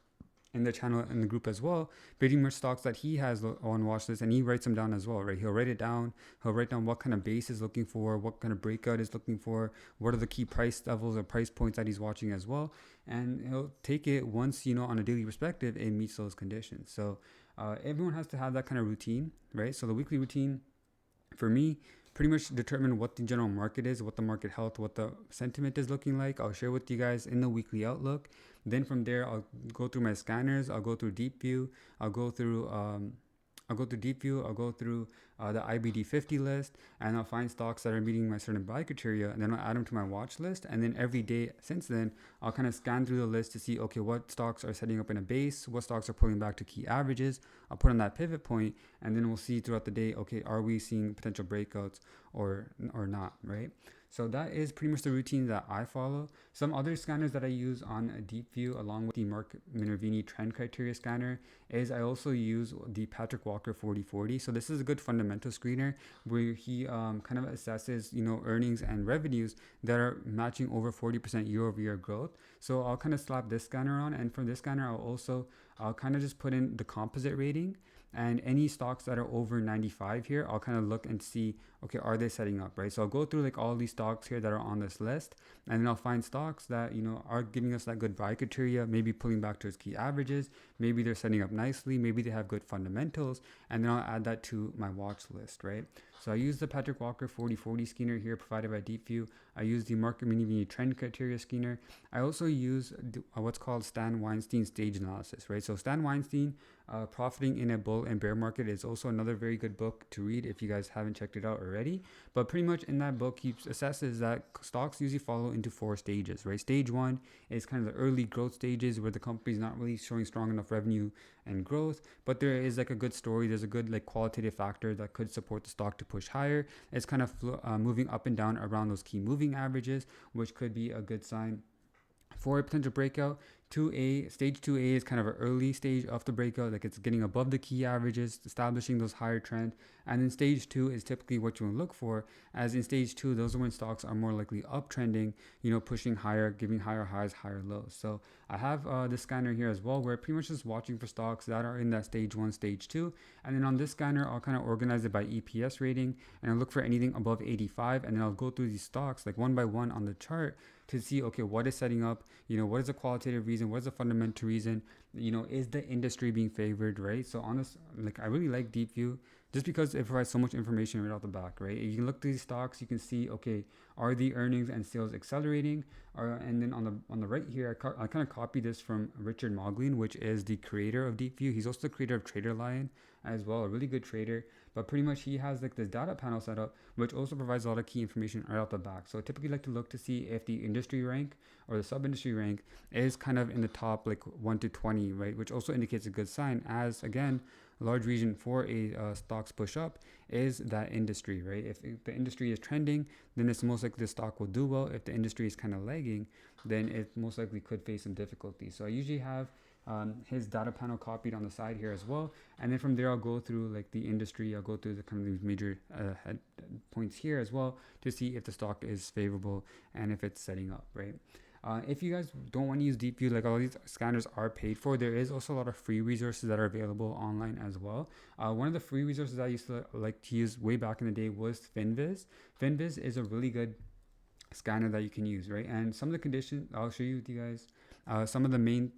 in the channel in the group as well, pretty much stocks that he has on watch list, and he writes them down as well, right? He'll write it down. He'll write down what kind of base is looking for, what kind of breakout is looking for, what are the key price levels or price points that he's watching as well, and he'll take it once on a daily perspective it meets those conditions. So everyone has to have that kind of routine, right? So the weekly routine for me pretty much determine what the general market is, what the market health, what the sentiment is looking like. I'll share with you guys in the weekly outlook. Then from there, I'll go through my scanners. I'll go through Deep View. I'll go through the IBD 50 list, and I'll find stocks that are meeting my certain buy criteria, and then I'll add them to my watch list. And then every day since then, I'll kind of scan through the list to see, okay, what stocks are setting up in a base, what stocks are pulling back to key averages. I'll put on that pivot point, and then we'll see throughout the day, okay, are we seeing potential breakouts or not, right? So that is pretty much the routine that I follow. Some other scanners that I use on a Deep View along with the Mark Minervini trend criteria scanner is I also use the Patrick Walker 4040. So this is a good fundamental screener where he kind of assesses, earnings and revenues that are matching over 40% year-over-year growth. So I'll kind of slap this scanner on, and from this scanner, I'll kind of just put in the composite rating. And any stocks that are over 95 here, I'll kind of look and see, okay, are they setting up, right? So I'll go through like all these stocks here that are on this list, and then I'll find stocks that, are giving us that good buy criteria, maybe pulling back to its key averages, maybe they're setting up nicely, maybe they have good fundamentals, and then I'll add that to my watch list, right? So I use the Patrick Walker 4040 scanner here provided by Deep View. I use the Mark Minervini trend criteria scanner. I also use what's called Stan Weinstein stage analysis, right? So Stan Weinstein, Profiting in a Bull and Bear Market, is also another very good book to read if you guys haven't checked it out already. But pretty much in that book, he assesses that stocks usually follow into 4 stages, right? Stage 1 is kind of the early growth stages where the company's not really showing strong enough revenue and growth, but there is like a good story. There's a good like qualitative factor that could support the stock to push higher. It's kind of moving up and down around those key moving averages, which could be a good sign for a potential breakout. Stage 2A is kind of an early stage of the breakout, like it's getting above the key averages, establishing those higher trend. And then stage 2 is typically what you want to look for, as in stage 2, those are when stocks are more likely uptrending, pushing higher, giving higher highs, higher lows. So I have this scanner here as well, where pretty much just watching for stocks that are in that stage 1, stage 2. And then on this scanner, I'll kind of organize it by EPS rating, and I'll look for anything above 85, and then I'll go through these stocks like one by one on the chart to see, okay, what is setting up, what is the qualitative reason, what is the fundamental reason, is the industry being favored, right? So honest, like I really like DeepView just because it provides so much information right off the back, right? You can look through these stocks, you can see, okay, are the earnings and sales accelerating? And then on the right here, I kind of copied this from Richard Moglen, which is the creator of DeepView. He's also the creator of Trader Lion as well, a really good trader. But pretty much he has like this data panel set up, which also provides a lot of key information right off the back. So I typically like to look to see if the industry rank or the sub-industry rank is kind of in the top like 1 to 20, right? Which also indicates a good sign, as again, a large reason for a stock's push up is that industry, right? If the industry is trending, then it's most likely the stock will do well. If the industry is kind of lagging, then it most likely could face some difficulties. So I usually have his data panel copied on the side here as well, and then from there I'll go through like the industry, I'll go through the kind of these major head points here as well to see if the stock is favorable and if it's setting up, right? If you guys don't want to use DeepView, like all these scanners are paid for, there is also a lot of free resources that are available online as well. One of the free resources I used to like to use way back in the day was Finviz. Finviz is a really good scanner that you can use, right? And some of the conditions, I'll show you with you guys some of the main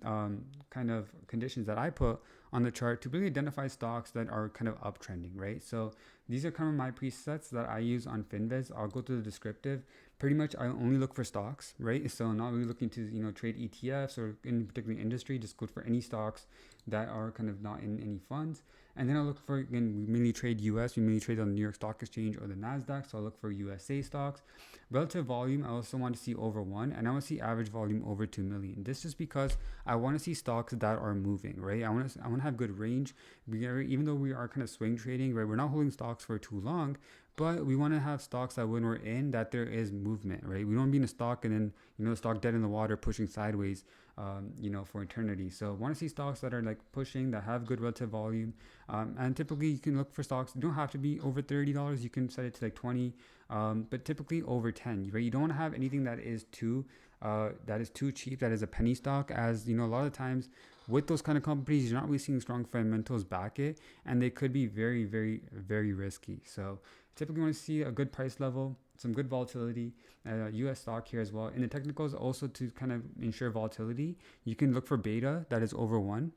kind of conditions that I put on the chart to really identify stocks that are kind of uptrending, right? So these are kind of my presets that I use on Finviz. I'll go to the descriptive. Pretty much I only look for stocks, right? So not really looking to trade ETFs or in particular industry, just go for any stocks that are kind of not in any funds. And then I'll look for, again, we mainly trade US, we mainly trade on the New York Stock Exchange or the NASDAQ. So I'll look for USA stocks. Relative volume, I also want to see over 1, and I want to see average volume over 2 million. This is because I want to see stocks that are moving, right? I want to have good range. Even though we are kind of swing trading, right? We're not holding stocks for too long, but we want to have stocks that when we're in, that there is movement, right? We don't want to be in a stock and then, the stock dead in the water pushing sideways, for eternity. So I want to see stocks that are like pushing, that have good relative volume. And typically you can look for stocks, you don't have to be over $30. You can set it to like 20, but typically over 10, right? You don't want to have anything that is too cheap, that is a penny stock, as a lot of times with those kind of companies, you're not really seeing strong fundamentals back it, and they could be very, very, very risky. So typically want to see a good price level, some good volatility, US stock here as well. In the technicals, also to kind of ensure volatility, you can look for beta that is over 1.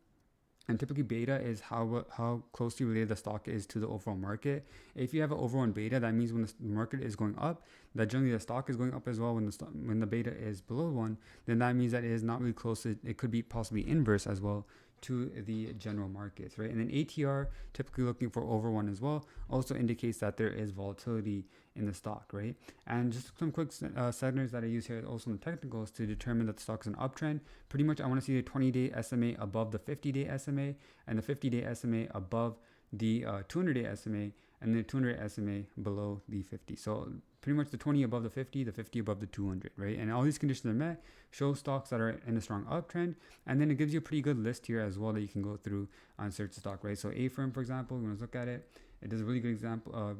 And typically beta is how closely related the stock is to the overall market. If you have an over 1 beta, that means when the market is going up, that generally the stock is going up as well. When the beta is below 1, then that means that it is not really close. It could be possibly inverse as well to the general markets, right? And then ATR, typically looking for over 1 as well, also indicates that there is volatility in the stock, right? And just some quick settings that I use here also in the technicals to determine that the stock is an uptrend. Pretty much I want to see the 20-day SMA above the 50-day SMA, and the 50-day SMA above the 200-day SMA, and the 200 SMA below the 50. So pretty much the 20 above the 50 above the 200, right? And all these conditions are met, show stocks that are in a strong uptrend, and then it gives you a pretty good list here as well that you can go through and search the stock, right? So Affirm, for example, when I look at it, it does a really good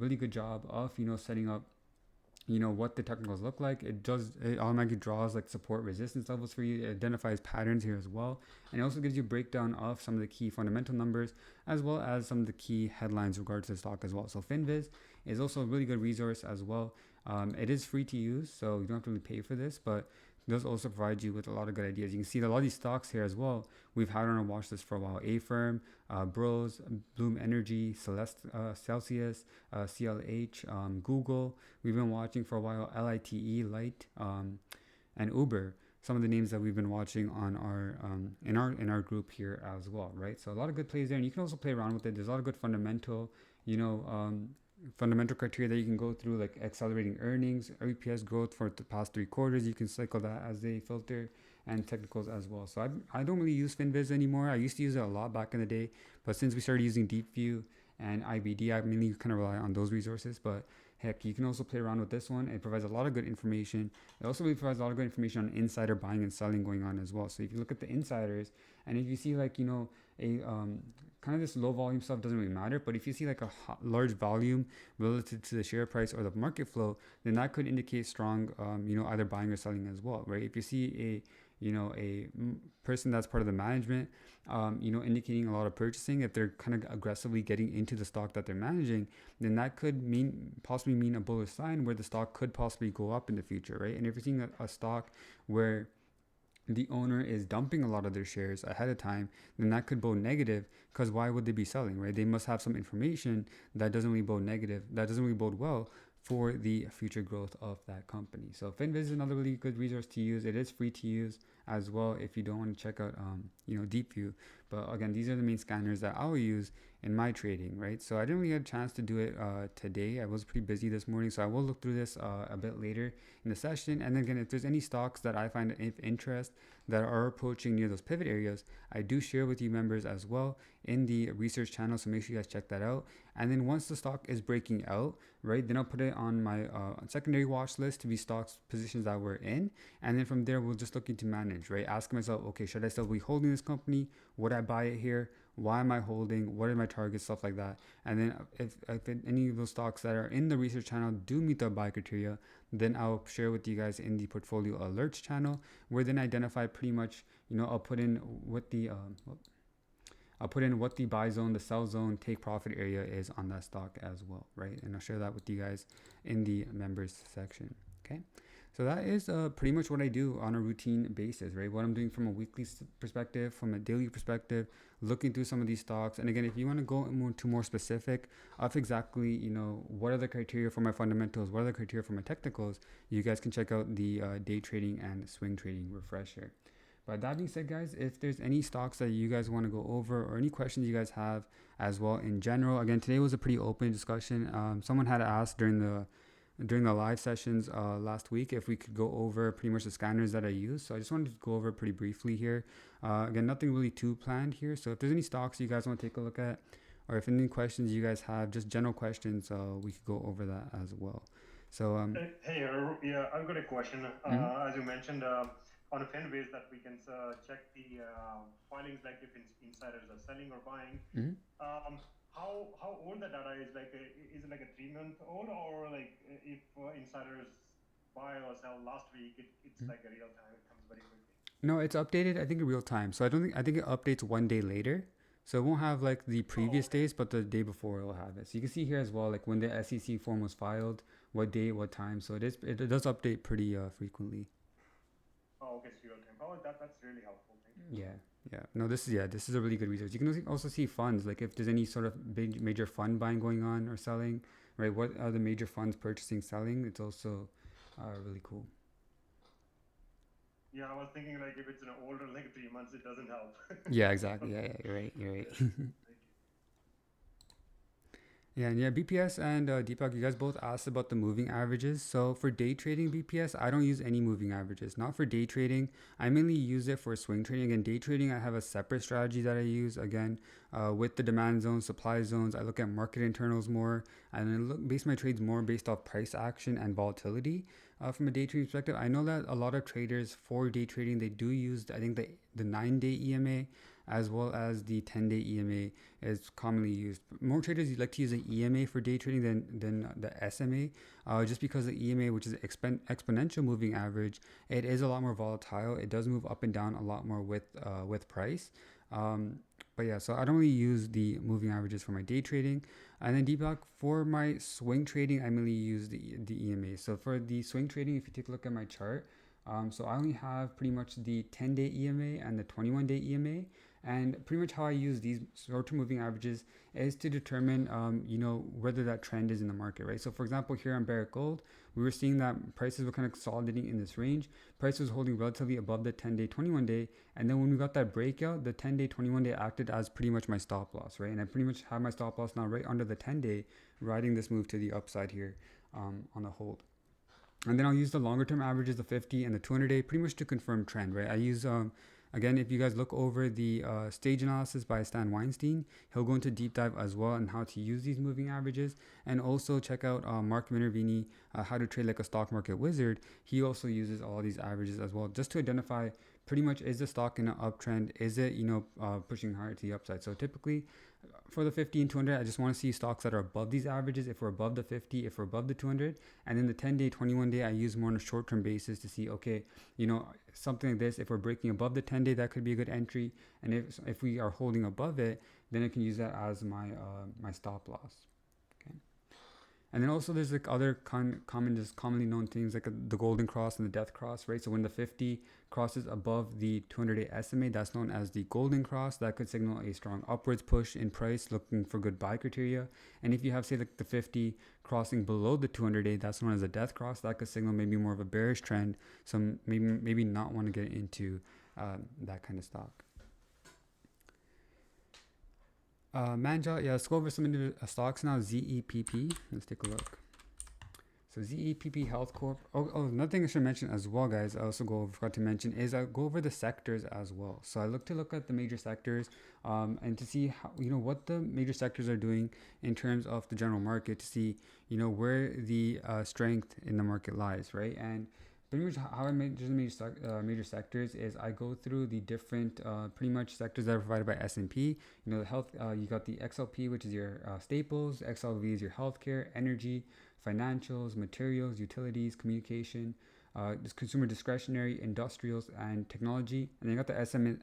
really good job of setting up what the technicals look like. It automatically draws like support resistance levels for you. It identifies patterns here as well, and it also gives you a breakdown of some of the key fundamental numbers as well as some of the key headlines regarding the stock as well. So Finviz is also a really good resource as well. It is free to use, so you don't have to really pay for this, but it does also provide you with a lot of good ideas. You can see that a lot of these stocks here as well, we've had on our watch list for a while. Affirm, Bros, Bloom Energy, Celsius, CLH, Google. We've been watching for a while, LITE, Light, and Uber. Some of the names that we've been watching on our in our group here as well, right? So a lot of good plays there, and you can also play around with it. There's a lot of good fundamental, fundamental criteria that you can go through, like accelerating earnings, EPS growth for the past 3 quarters. You can cycle that as a filter, and technicals as well. So I don't really use Finviz anymore. I used to use it a lot back in the day, but since we started using DeepView and IBD, I mainly kind of rely on those resources. But Heck, you can also play around with this one. It provides a lot of good information. It also really provides a lot of good information on insider buying and selling going on as well. So if you look at the insiders, and if you see like, you know, a kind of this low volume stuff doesn't really matter, but if you see like a large volume relative to the share price or the market flow, then that could indicate strong, you know, either buying or selling as well, right? If you see a, you know, person that's part of the management, you know, indicating a lot of purchasing, if they're kind of aggressively getting into the stock that they're managing, then that could possibly mean a bullish sign where the stock could possibly go up in the future, right? And if you're seeing a stock where the owner is dumping a lot of their shares ahead of time, then that could bode negative, because why would they be selling, right? They must have some information that doesn't really bode negative, that doesn't really bode well for the future growth of that company. So Finviz is another really good resource to use. It is free to use as well if you don't want to check out, you know, DeepView. But again, these are the main scanners that I'll use in my trading, right? So I didn't really get a chance to do it today. I was pretty busy this morning, so I will look through this a bit later in the session. And then again, if there's any stocks that I find of interest that are approaching near those pivot areas, I do share with you members as well in the research channel, so make sure you guys check that out. And then once the stock is breaking out, right, then I'll put it on my secondary watch list to be stocks positions that we're in, and then from there we'll just looking to manage, right? Ask myself, okay, should I still be holding this company? Would I buy it here? Why am I holding? What are my targets? Stuff like that. And then if any of those stocks that are in the research channel do meet the buy criteria, then I'll share with you guys in the portfolio alerts channel, where then identify pretty much, you know, I'll put in what the buy zone, the sell zone, take profit area is on that stock as well, right? And I'll share that with you guys in the members section. Okay. So that is pretty much what I do on a routine basis, right? What I'm doing from a weekly perspective, from a daily perspective, looking through some of these stocks. And again, if you want to go into more specific of exactly, you know, what are the criteria for my fundamentals, what are the criteria for my technicals, you guys can check out the day trading and swing trading refresher. But that being said, guys, if there's any stocks that you guys want to go over or any questions you guys have as well in general, again, today was a pretty open discussion. Someone had asked during the live sessions last week if we could go over pretty much the scanners that I use. So I just wanted to go over pretty briefly here. Again, nothing really too planned here. So if there's any stocks you guys want to take a look at, or if any questions you guys have, just general questions, we could go over that as well. So Hey, yeah, I've got a question. mhm. As you mentioned, on a Finviz that we can check the filings, like if insiders are selling or buying. Mhm. How old the data is? Like, is it like a 3 month old, or like if insiders buy or sell last week, it's Mhm. like a real time. It comes very quickly. No, it's updated, I think, in real time. So I think it updates one day later. So it won't have like the Oh, previous okay. days, but the day before it'll have it. So you can see here as well, like when the SEC form was filed, what date, what time. So it does update pretty frequently. Oh, okay, it's real time. Oh, that's really helpful. Thank you for Yeah, that. yeah. No, this is a really good resource. You can also see funds, like if there's any sort of big major fund buying going on or selling, right? What are the major funds purchasing, selling? It's also really cool. Yeah, I was thinking like if it's an older, like 3 months, it doesn't help. Yeah, exactly. Yeah, yeah, you're right. You're right. That's good. Thank you. Yeah, and yeah, BPS and Deepak, you guys both asked about the moving averages. So for day trading BPS, I don't use any moving averages. Not for day trading. I mainly use it for swing trading. Again, day trading, I have a separate strategy that I use. Again, with the demand zones, supply zones, I look at market internals more, and I base my trades more based off price action and volatility. From a day trading perspective, I know that a lot of traders for day trading they do use I think the 9 day EMA as well as the 10-day EMA is commonly used. More traders like to use the EMA for day trading than the SMA, just because the EMA, which is exponential moving average, it is a lot more volatile. It does move up and down a lot more with price. But yeah, so I don't really use the moving averages for my day trading. And then Deepak, for my swing trading, I mainly use the EMA. So for the swing trading, if you take a look at my chart, so I only have pretty much the 10-day EMA and the 21-day EMA. And pretty much how I use these short-term moving averages is to determine, you know, whether that trend is in the market, right? So for example, here on Barrick Gold, we were seeing that prices were kind of consolidating in this range. Price was holding relatively above the 10-day, 21-day. And then when we got that breakout, the 10-day, 21-day acted as pretty much my stop loss, right? And I pretty much have my stop loss now right under the 10-day, riding this move to the upside here on the hold. And then I'll use the longer term averages, the 50 and the 200-day, pretty much to confirm trend, right? I use Again, if you guys look over the stage analysis by Stan Weinstein, he'll go into deep dive as well on how to use these moving averages. And also check out Mark Minervini, How to Trade Like a Stock Market Wizard. He also uses all these averages as well, just to identify pretty much, is the stock in an uptrend? Is it, pushing hard to the upside? So typically for the 50 and 200, I just want to see stocks that are above these averages. If we're above the 50, if we're above the 200, and then the 10-day, 21-day, I use more on a short-term basis to see, okay, something like this. If we're breaking above the 10-day, that could be a good entry. And if we are holding above it, then I can use that as my my stop loss. Okay. And then also there's like other commonly known things like the golden cross and the death cross, right? So when the 50 crosses above the 200-day SMA, that's known as the golden cross. That could signal a strong upwards push in price, looking for good buy criteria. And if you have, say, like the 50 crossing below the 200-day, that's known as a death cross. That could signal maybe more of a bearish trend. So maybe not want to get into that kind of stock. Manja, let's go over some individual stocks now. ZEPP, let's take a look. So ZEPP Health Corp. Another thing I should mention as well, guys, I also forgot to mention is I go over the sectors as well. So I look at the major sectors and to see how, what the major sectors are doing in terms of the general market, to see, where the strength in the market lies, right? And pretty much how I make just major sectors is I go through the different pretty much sectors that are provided by S&P. The health, you got the XLP, which is your staples. XLV is your healthcare, energy, financials, materials, utilities, communication, consumer discretionary, industrials, and technology. And then you got the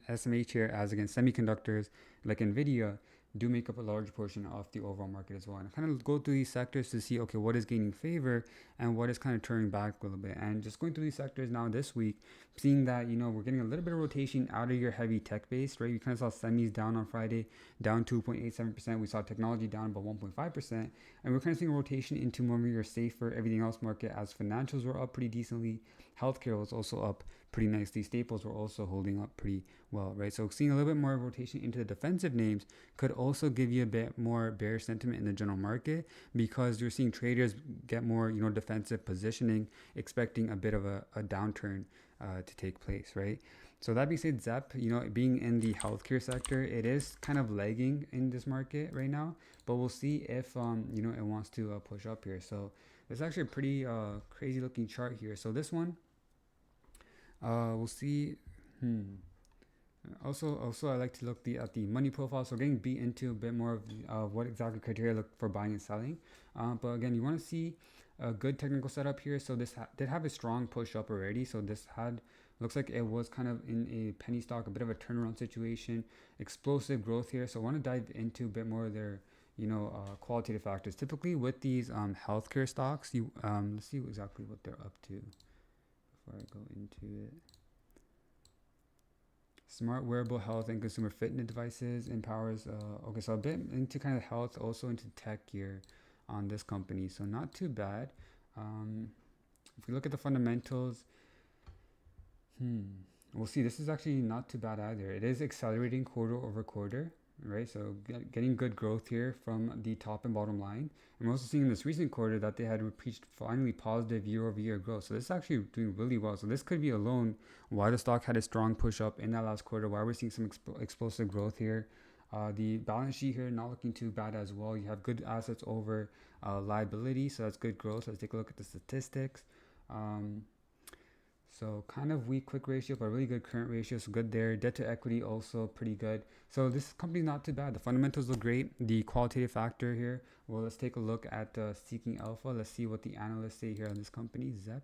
SMH here as, again, semiconductors like NVIDIA do make up a large portion of the overall market as well. And I kind of go through these sectors to see, okay, what is gaining favor and what is kind of turning back a little bit. And just going through these sectors now this week, seeing that, we're getting a little bit of rotation out of your heavy tech base, right? We kind of saw semis down on Friday, down 2.87%. We saw technology down about 1.5%. And we're kind of seeing a rotation into more of your safer, everything else market, as financials were up pretty decently. Healthcare was also up pretty nicely. Staples were also holding up pretty well, right? So seeing a little bit more rotation into the defensive names could also give you a bit more bearish sentiment in the general market, because you're seeing traders get more, defensive positioning, expecting a bit of a downturn to take place, right? So that being said, ZEP, being in the healthcare sector, it is kind of lagging in this market right now, but we'll see if, it wants to push up here. So it's actually a pretty crazy looking chart here. So this one, we'll see. Also, I like to look at the money profile. So getting beat into a bit more of what exactly criteria look for buying and selling. But again, you want to see a good technical setup here. So this did have a strong push up already. So this looks like it was kind of in a penny stock, a bit of a turnaround situation, explosive growth here. So I want to dive into a bit more of their, qualitative factors. Typically with these healthcare stocks, let's see exactly what they're up to before I go into it. Smart wearable health and consumer fitness devices empowers. Okay, so a bit into kind of health, also into tech here on this company. So not too bad. If we look at the fundamentals, we'll see this is actually not too bad either. It is accelerating quarter over quarter, right? So getting good growth here from the top and bottom line. And we're also seeing in this recent quarter that they had reached finally positive year-over-year growth. So this is actually doing really well. So this could be alone why the stock had a strong push up in that last quarter, why we're seeing some explosive growth here. The balance sheet here not looking too bad as well. You have good assets over liability, so that's good growth. Let's take a look at the statistics. So kind of weak quick ratio, but really good current ratio, so good there. Debt to equity also pretty good. So this company's not too bad. The fundamentals look great. The qualitative factor here, well, let's take a look at Seeking Alpha. Let's see what the analysts say here on this company, ZEP.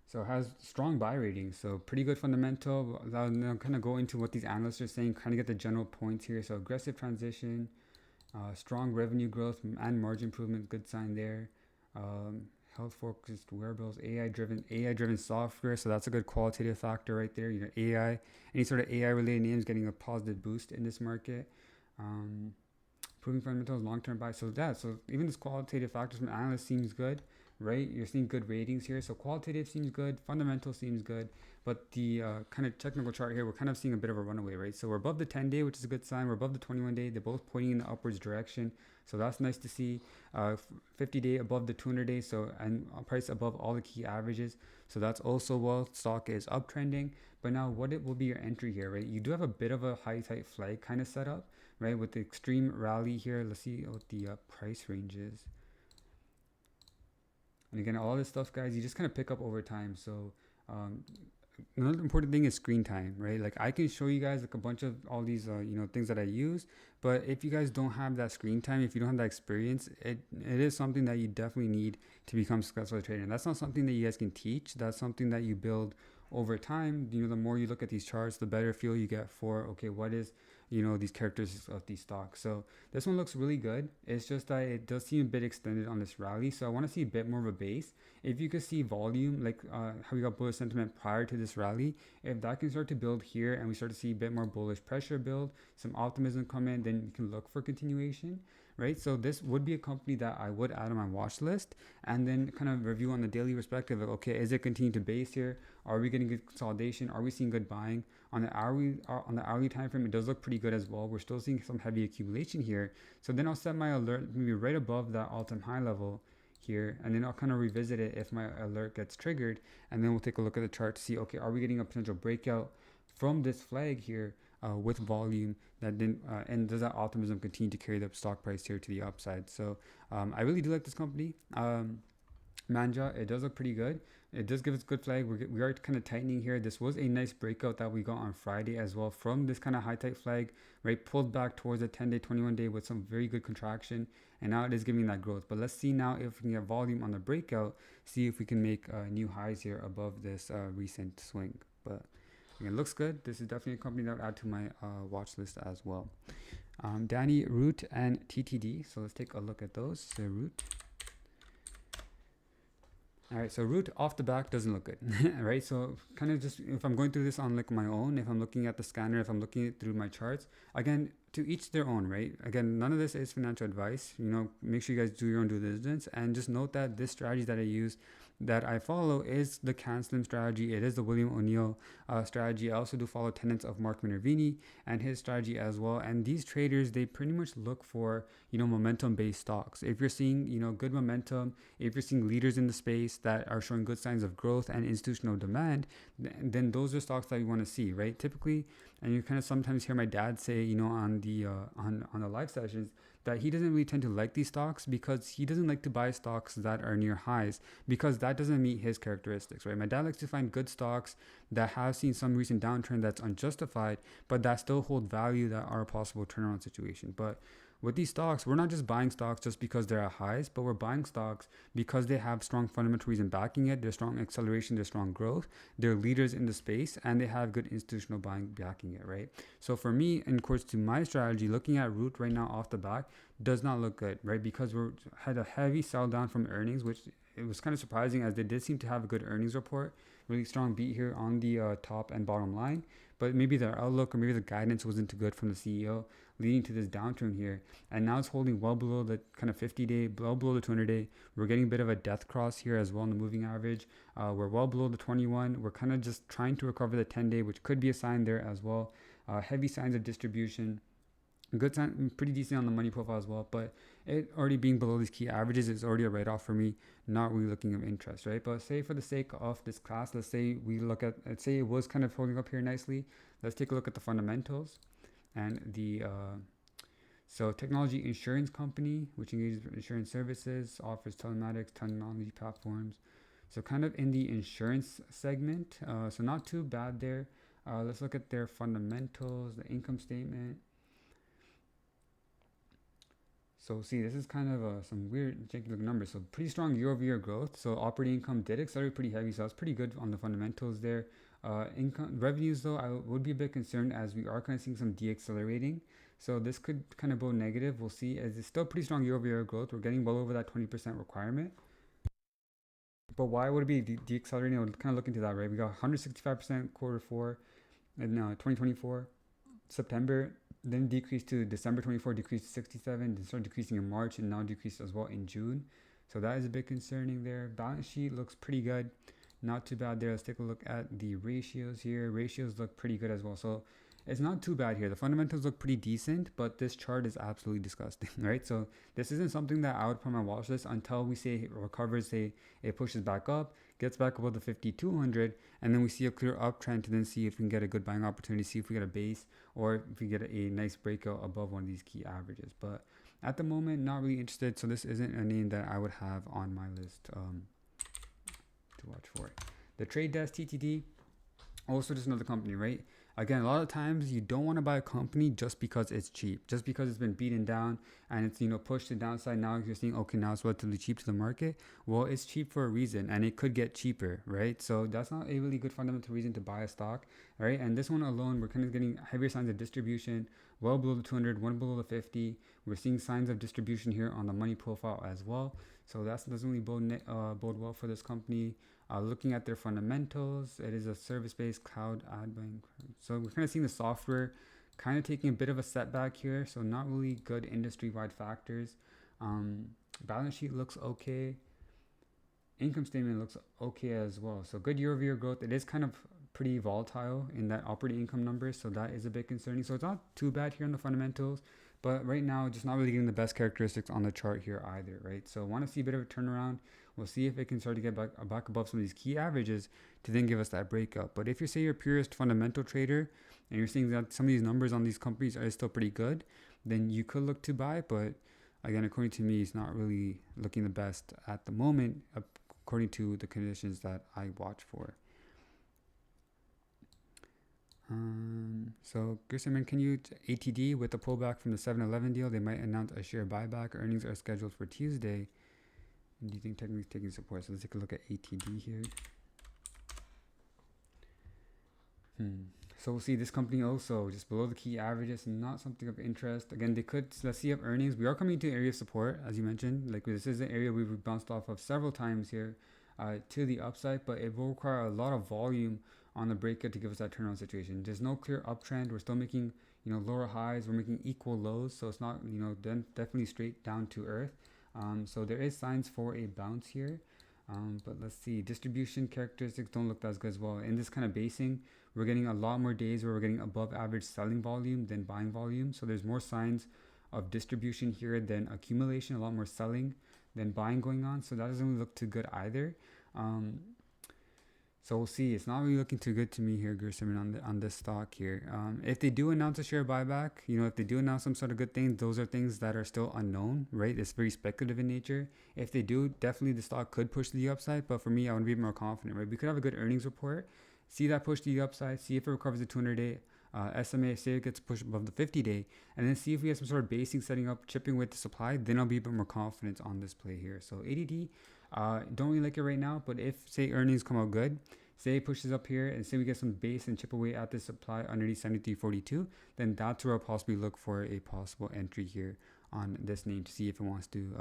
So it has strong buy rating, so pretty good fundamental. I'll now kind of go into what these analysts are saying, kind of get the general points here. So aggressive transition, strong revenue growth and margin improvement, good sign there. Health-focused wearables, AI-driven software, so that's a good qualitative factor right there. AI, any sort of AI-related names getting a positive boost in this market. Improving fundamentals, long-term buy. So even this qualitative factors from analysts seems good. right? You're seeing good ratings here. So qualitative seems good, fundamental seems good, but the kind of technical chart here, we're kind of seeing a bit of a runaway, right? So we're above the 10 day, which is a good sign. We're above the 21 day. They're both pointing in the upwards direction. So that's nice to see. 50 day above the 200 day. So, and price above all the key averages. So that's also well. Stock is uptrending. But now what it will be your entry here, right? You do have a bit of a high tight flag kind of setup, right? With the extreme rally here. Let's see what the price range is. And again, all this stuff, guys, you just kind of pick up over time. So another important thing is screen time, right? Like I can show you guys like a bunch of all these things that I use, but if you guys don't have that screen time, if you don't have that experience, it is something that you definitely need to become successful as a trader. And that's not something that you guys can teach. That's something that you build over time. The more you look at these charts, the better feel you get for, okay, what is these characteristics of these stocks. So this one looks really good. It's just that it does seem a bit extended on this rally, so I want to see a bit more of a base. If you could see volume, like how we got bullish sentiment prior to this rally, if that can start to build here and we start to see a bit more bullish pressure build, some optimism come in, then you can look for continuation, right? So this would be a company that I would add on my watch list, and then kind of review on the daily perspective of, okay, is it continuing to base here? Are we getting good consolidation? Are we seeing good buying? On the hourly time frame, it does look pretty good as well. We're still seeing some heavy accumulation here. So then I'll set my alert maybe right above that all-time high level here, and then I'll kind of revisit it if my alert gets triggered, and then we'll take a look at the chart to see, okay, are we getting a potential breakout from this flag here with volume that then and does that optimism continue to carry the stock price here to the upside? So I really do like this company. Manja, it does look pretty good. It does give us good flag. We are kind of tightening here. This was a nice breakout that we got on Friday as well from this kind of high tight flag, right? Pulled back towards the 10 day, 21 day with some very good contraction. And now it is giving that growth. But let's see now if we can get volume on the breakout, see if we can make new highs here above this recent swing. But again, it looks good. This is definitely a company that I would add to my watch list as well. Danny, Root, and TTD. So let's take a look at those. So Root. All right, so Root off the back doesn't look good, right? So kind of just, if I'm going through this on like my own, if I'm looking at the scanner, if I'm looking through my charts, again, to each their own, right? Again, none of this is financial advice. Make sure you guys do your own due diligence, and just note that this strategy that I use, that I follow, is the CanSlim strategy. It is the William O'Neill strategy. I also do follow tenets of Mark Minervini and his strategy as well. And these traders, they pretty much look for momentum-based stocks. If you're seeing good momentum, if you're seeing leaders in the space that are showing good signs of growth and institutional demand, then those are stocks that you want to see, right? Typically, and you kind of sometimes hear my dad say, on the live sessions, that he doesn't really tend to like these stocks because he doesn't like to buy stocks that are near highs, because that doesn't meet his characteristics, right? My dad likes to find good stocks that have seen some recent downturn that's unjustified, but that still hold value, that are a possible turnaround situation. But with these stocks, we're not just buying stocks just because they're at highs, but we're buying stocks because they have strong fundamental reason backing it. There's strong acceleration, there's strong growth, they're leaders in the space, and they have good institutional buying backing it, right? So for me, in course to my strategy, looking at Root right now off the back does not look good, right? Because we had a heavy sell down from earnings, which it was kind of surprising, as they did seem to have a good earnings report. Really strong beat here on the top and bottom line, but maybe their outlook or maybe the guidance wasn't too good from the CEO, leading to this downturn here. And now it's holding well below the kind of 50 day, well below the 200 day. We're getting a bit of a death cross here as well in the moving average. We're well below the 21. We're kind of just trying to recover the 10 day, which could be a sign there as well. Heavy signs of distribution. Good sign, pretty decent on the money profile as well, but it already being below these key averages is already a write-off for me, not really looking of interest, right? But say for the sake of this class, let's say let's say it was kind of holding up here nicely. Let's take a look at the fundamentals. And the so technology insurance company, which engages in insurance services, offers telematics, technology platforms. So kind of in the insurance segment, so not too bad there. Let's look at their fundamentals, the income statement. So see, this is kind of some weird janky looking numbers. So pretty strong year-over-year growth. So operating income did accelerate pretty heavy. So that's pretty good on the fundamentals there. Income revenues though, I would be a bit concerned, as we are kind of seeing some deaccelerating. So this could kind of go negative. We'll see, as it's still pretty strong year-over-year growth. We're getting well over that 20% requirement. But why would it be deaccelerating? I would kind of look into that, right? We got 165% quarter four in 2024, September, then decreased to December 24, decreased to 67, then started decreasing in March, and now decreased as well in June. So that is a bit concerning there. Balance sheet looks pretty good. Not too bad there. Let's take a look at the ratios here. Ratios look pretty good as well. So it's not too bad here. The fundamentals look pretty decent, but this chart is absolutely disgusting, right? So this isn't something that I would put on my watch list until we say it recovers, say it pushes back up, gets back above the 5200, and then we see a clear uptrend to then see if we can get a good buying opportunity, see if we get a base, or if we get a nice breakout above one of these key averages. But at the moment, not really interested. So this isn't a name that I would have on my list to watch for. The Trade Desk TTD, also just another company, right? Again, a lot of times you don't want to buy a company just because it's cheap, just because it's been beaten down and it's, pushed to the downside. Now you're seeing, okay, now it's relatively cheap to the market. Well, it's cheap for a reason and it could get cheaper, right? So that's not a really good fundamental reason to buy a stock, right? And this one alone, we're kind of getting heavier signs of distribution, well below the 200, one below the 50. We're seeing signs of distribution here on the money profile as well. So that doesn't really bode well for this company. Looking at their fundamentals, it is a service-based cloud ad buying. So we're kind of seeing the software kind of taking a bit of a setback here. So not really good industry-wide factors. Balance sheet looks okay. Income statement looks okay as well. So good year-over-year growth. It is kind of pretty volatile in that operating income number. So that is a bit concerning. So it's not too bad here on the fundamentals. But right now, just not really getting the best characteristics on the chart here either, right? So want to see a bit of a turnaround. We'll see if it can start to get back above some of these key averages to then give us that breakout. But if you're a purist fundamental trader and you're seeing that some of these numbers on these companies are still pretty good, then you could look to buy. But again, according to me, it's not really looking the best at the moment, according to the conditions that I watch for. So Gersterman, can you ATD with the pullback from the 7-Eleven deal? They might announce a share buyback. Earnings are scheduled for Tuesday. And do you think technically taking support? So let's take a look at ATD here. So we'll see this company also just below the key averages, not something of interest. Again, they could, let's see up earnings. We are coming to an area of support, as you mentioned. Like this is an area we've bounced off of several times here to the upside, but it will require a lot of volume on the breakout to give us that turnaround situation. There's no clear uptrend. We're still making, lower highs. We're making equal lows. So it's not, then definitely straight down to earth. So there is signs for a bounce here. But let's see, distribution characteristics don't look as good as well. In this kind of basing, we're getting a lot more days where we're getting above average selling volume than buying volume. So there's more signs of distribution here than accumulation, a lot more selling than buying going on. So that doesn't really look too good either. So we'll see. It's not really looking too good to me here, Gersterman, on this stock here. If they do announce a share buyback, if they do announce some sort of good thing, those are things that are still unknown, right? It's very speculative in nature. If they do, definitely the stock could push to the upside. But for me, I want to be more confident, right? We could have a good earnings report, see that push to the upside, see if it recovers the 200-day SMA, say it gets pushed above the 50-day, and then see if we have some sort of basing setting up, chipping with the supply, then I'll be a bit more confident on this play here. So ADD, don't really like it right now, but if, say, earnings come out good, say it pushes up here, and say we get some base and chip away at the supply underneath 73.42, then that's where I'll possibly look for a possible entry here on this name to see if it wants to,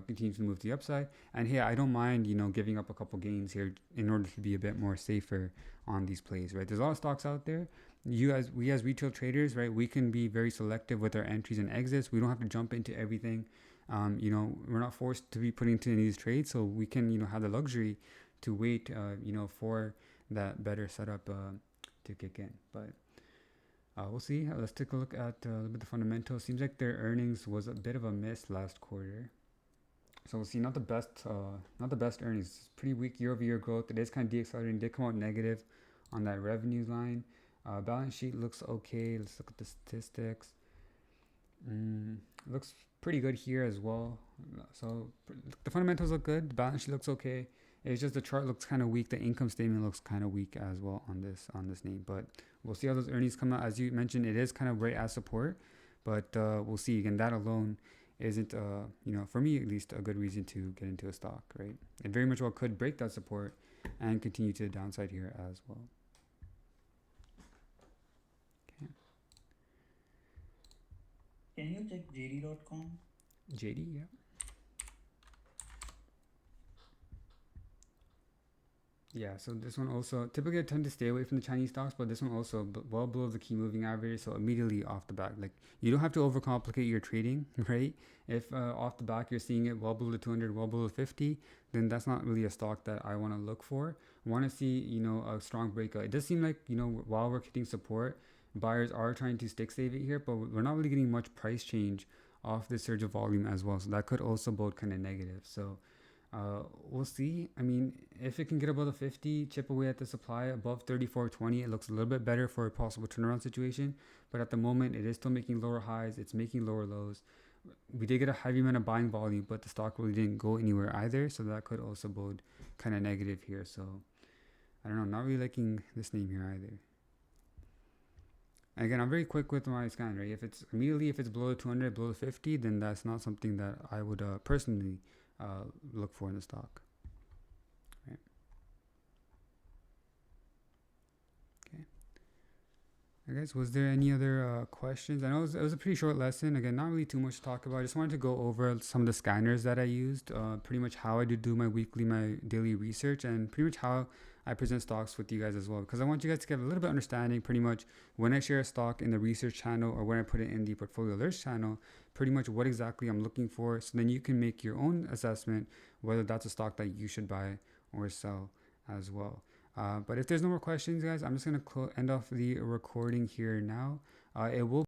continue to move to the upside. And hey, I don't mind, giving up a couple gains here in order to be a bit more safer on these plays, right? There's a lot of stocks out there. We as retail traders, right, we can be very selective with our entries and exits. We don't have to jump into everything. We're not forced to be putting into any of these trades, so we can, have the luxury to wait, for that better setup to kick in. But we'll see. Let's take a look at a little bit of the fundamentals. Seems like their earnings was a bit of a miss last quarter. So we'll see. Not the best earnings. Pretty weak year-over-year growth. It is kind of deaccelerating. Did come out negative on that revenue line. Balance sheet looks okay. Let's look at the statistics. Looks pretty good here as well. So the fundamentals look good. The balance sheet looks okay. It's just the chart looks kind of weak. The income statement looks kind of weak as well on this name. But we'll see how those earnings come out. As you mentioned, it is kind of right at support. But we'll see. Again, that alone isn't, for me at least, a good reason to get into a stock, right? It very much well could break that support and continue to the downside here as well. Okay. Can you check JD.com? JD, yeah. Yeah, so this one also typically I tend to stay away from the Chinese stocks, but this one also well below the key moving average, so immediately off the back, like you don't have to overcomplicate your trading, right? If off the back you're seeing it well below the 200, well below 50, then that's not really a stock that I want to look for. I want to see a strong breakout. It does seem like while we're hitting support, buyers are trying to stick save it here, but we're not really getting much price change off this surge of volume as well, so that could also bode kind of negative. So we'll see. I mean, if it can get above the 50, chip away at the supply above 34.20, it looks a little bit better for a possible turnaround situation. But at the moment, it is still making lower highs. It's making lower lows. We did get a heavy amount of buying volume, but the stock really didn't go anywhere either. So that could also bode kind of negative here. So I don't know. Not really liking this name here either. Again, I'm very quick with my scan, right? If it's below the 200, below the 50, then that's not something that I would personally look for in the stock. Right. Okay. I guess, was there any other questions? I know it was a pretty short lesson. Again, not really too much to talk about. I just wanted to go over some of the scanners that I used, pretty much how I do my daily research, and pretty much how I present stocks with you guys as well, because I want you guys to get a little bit of understanding pretty much when I share a stock in the research channel or when I put it in the portfolio alerts channel, pretty much what exactly I'm looking for, so then you can make your own assessment whether that's a stock that you should buy or sell as well. But if there's no more questions, guys, I'm just going to end off the recording here now. It will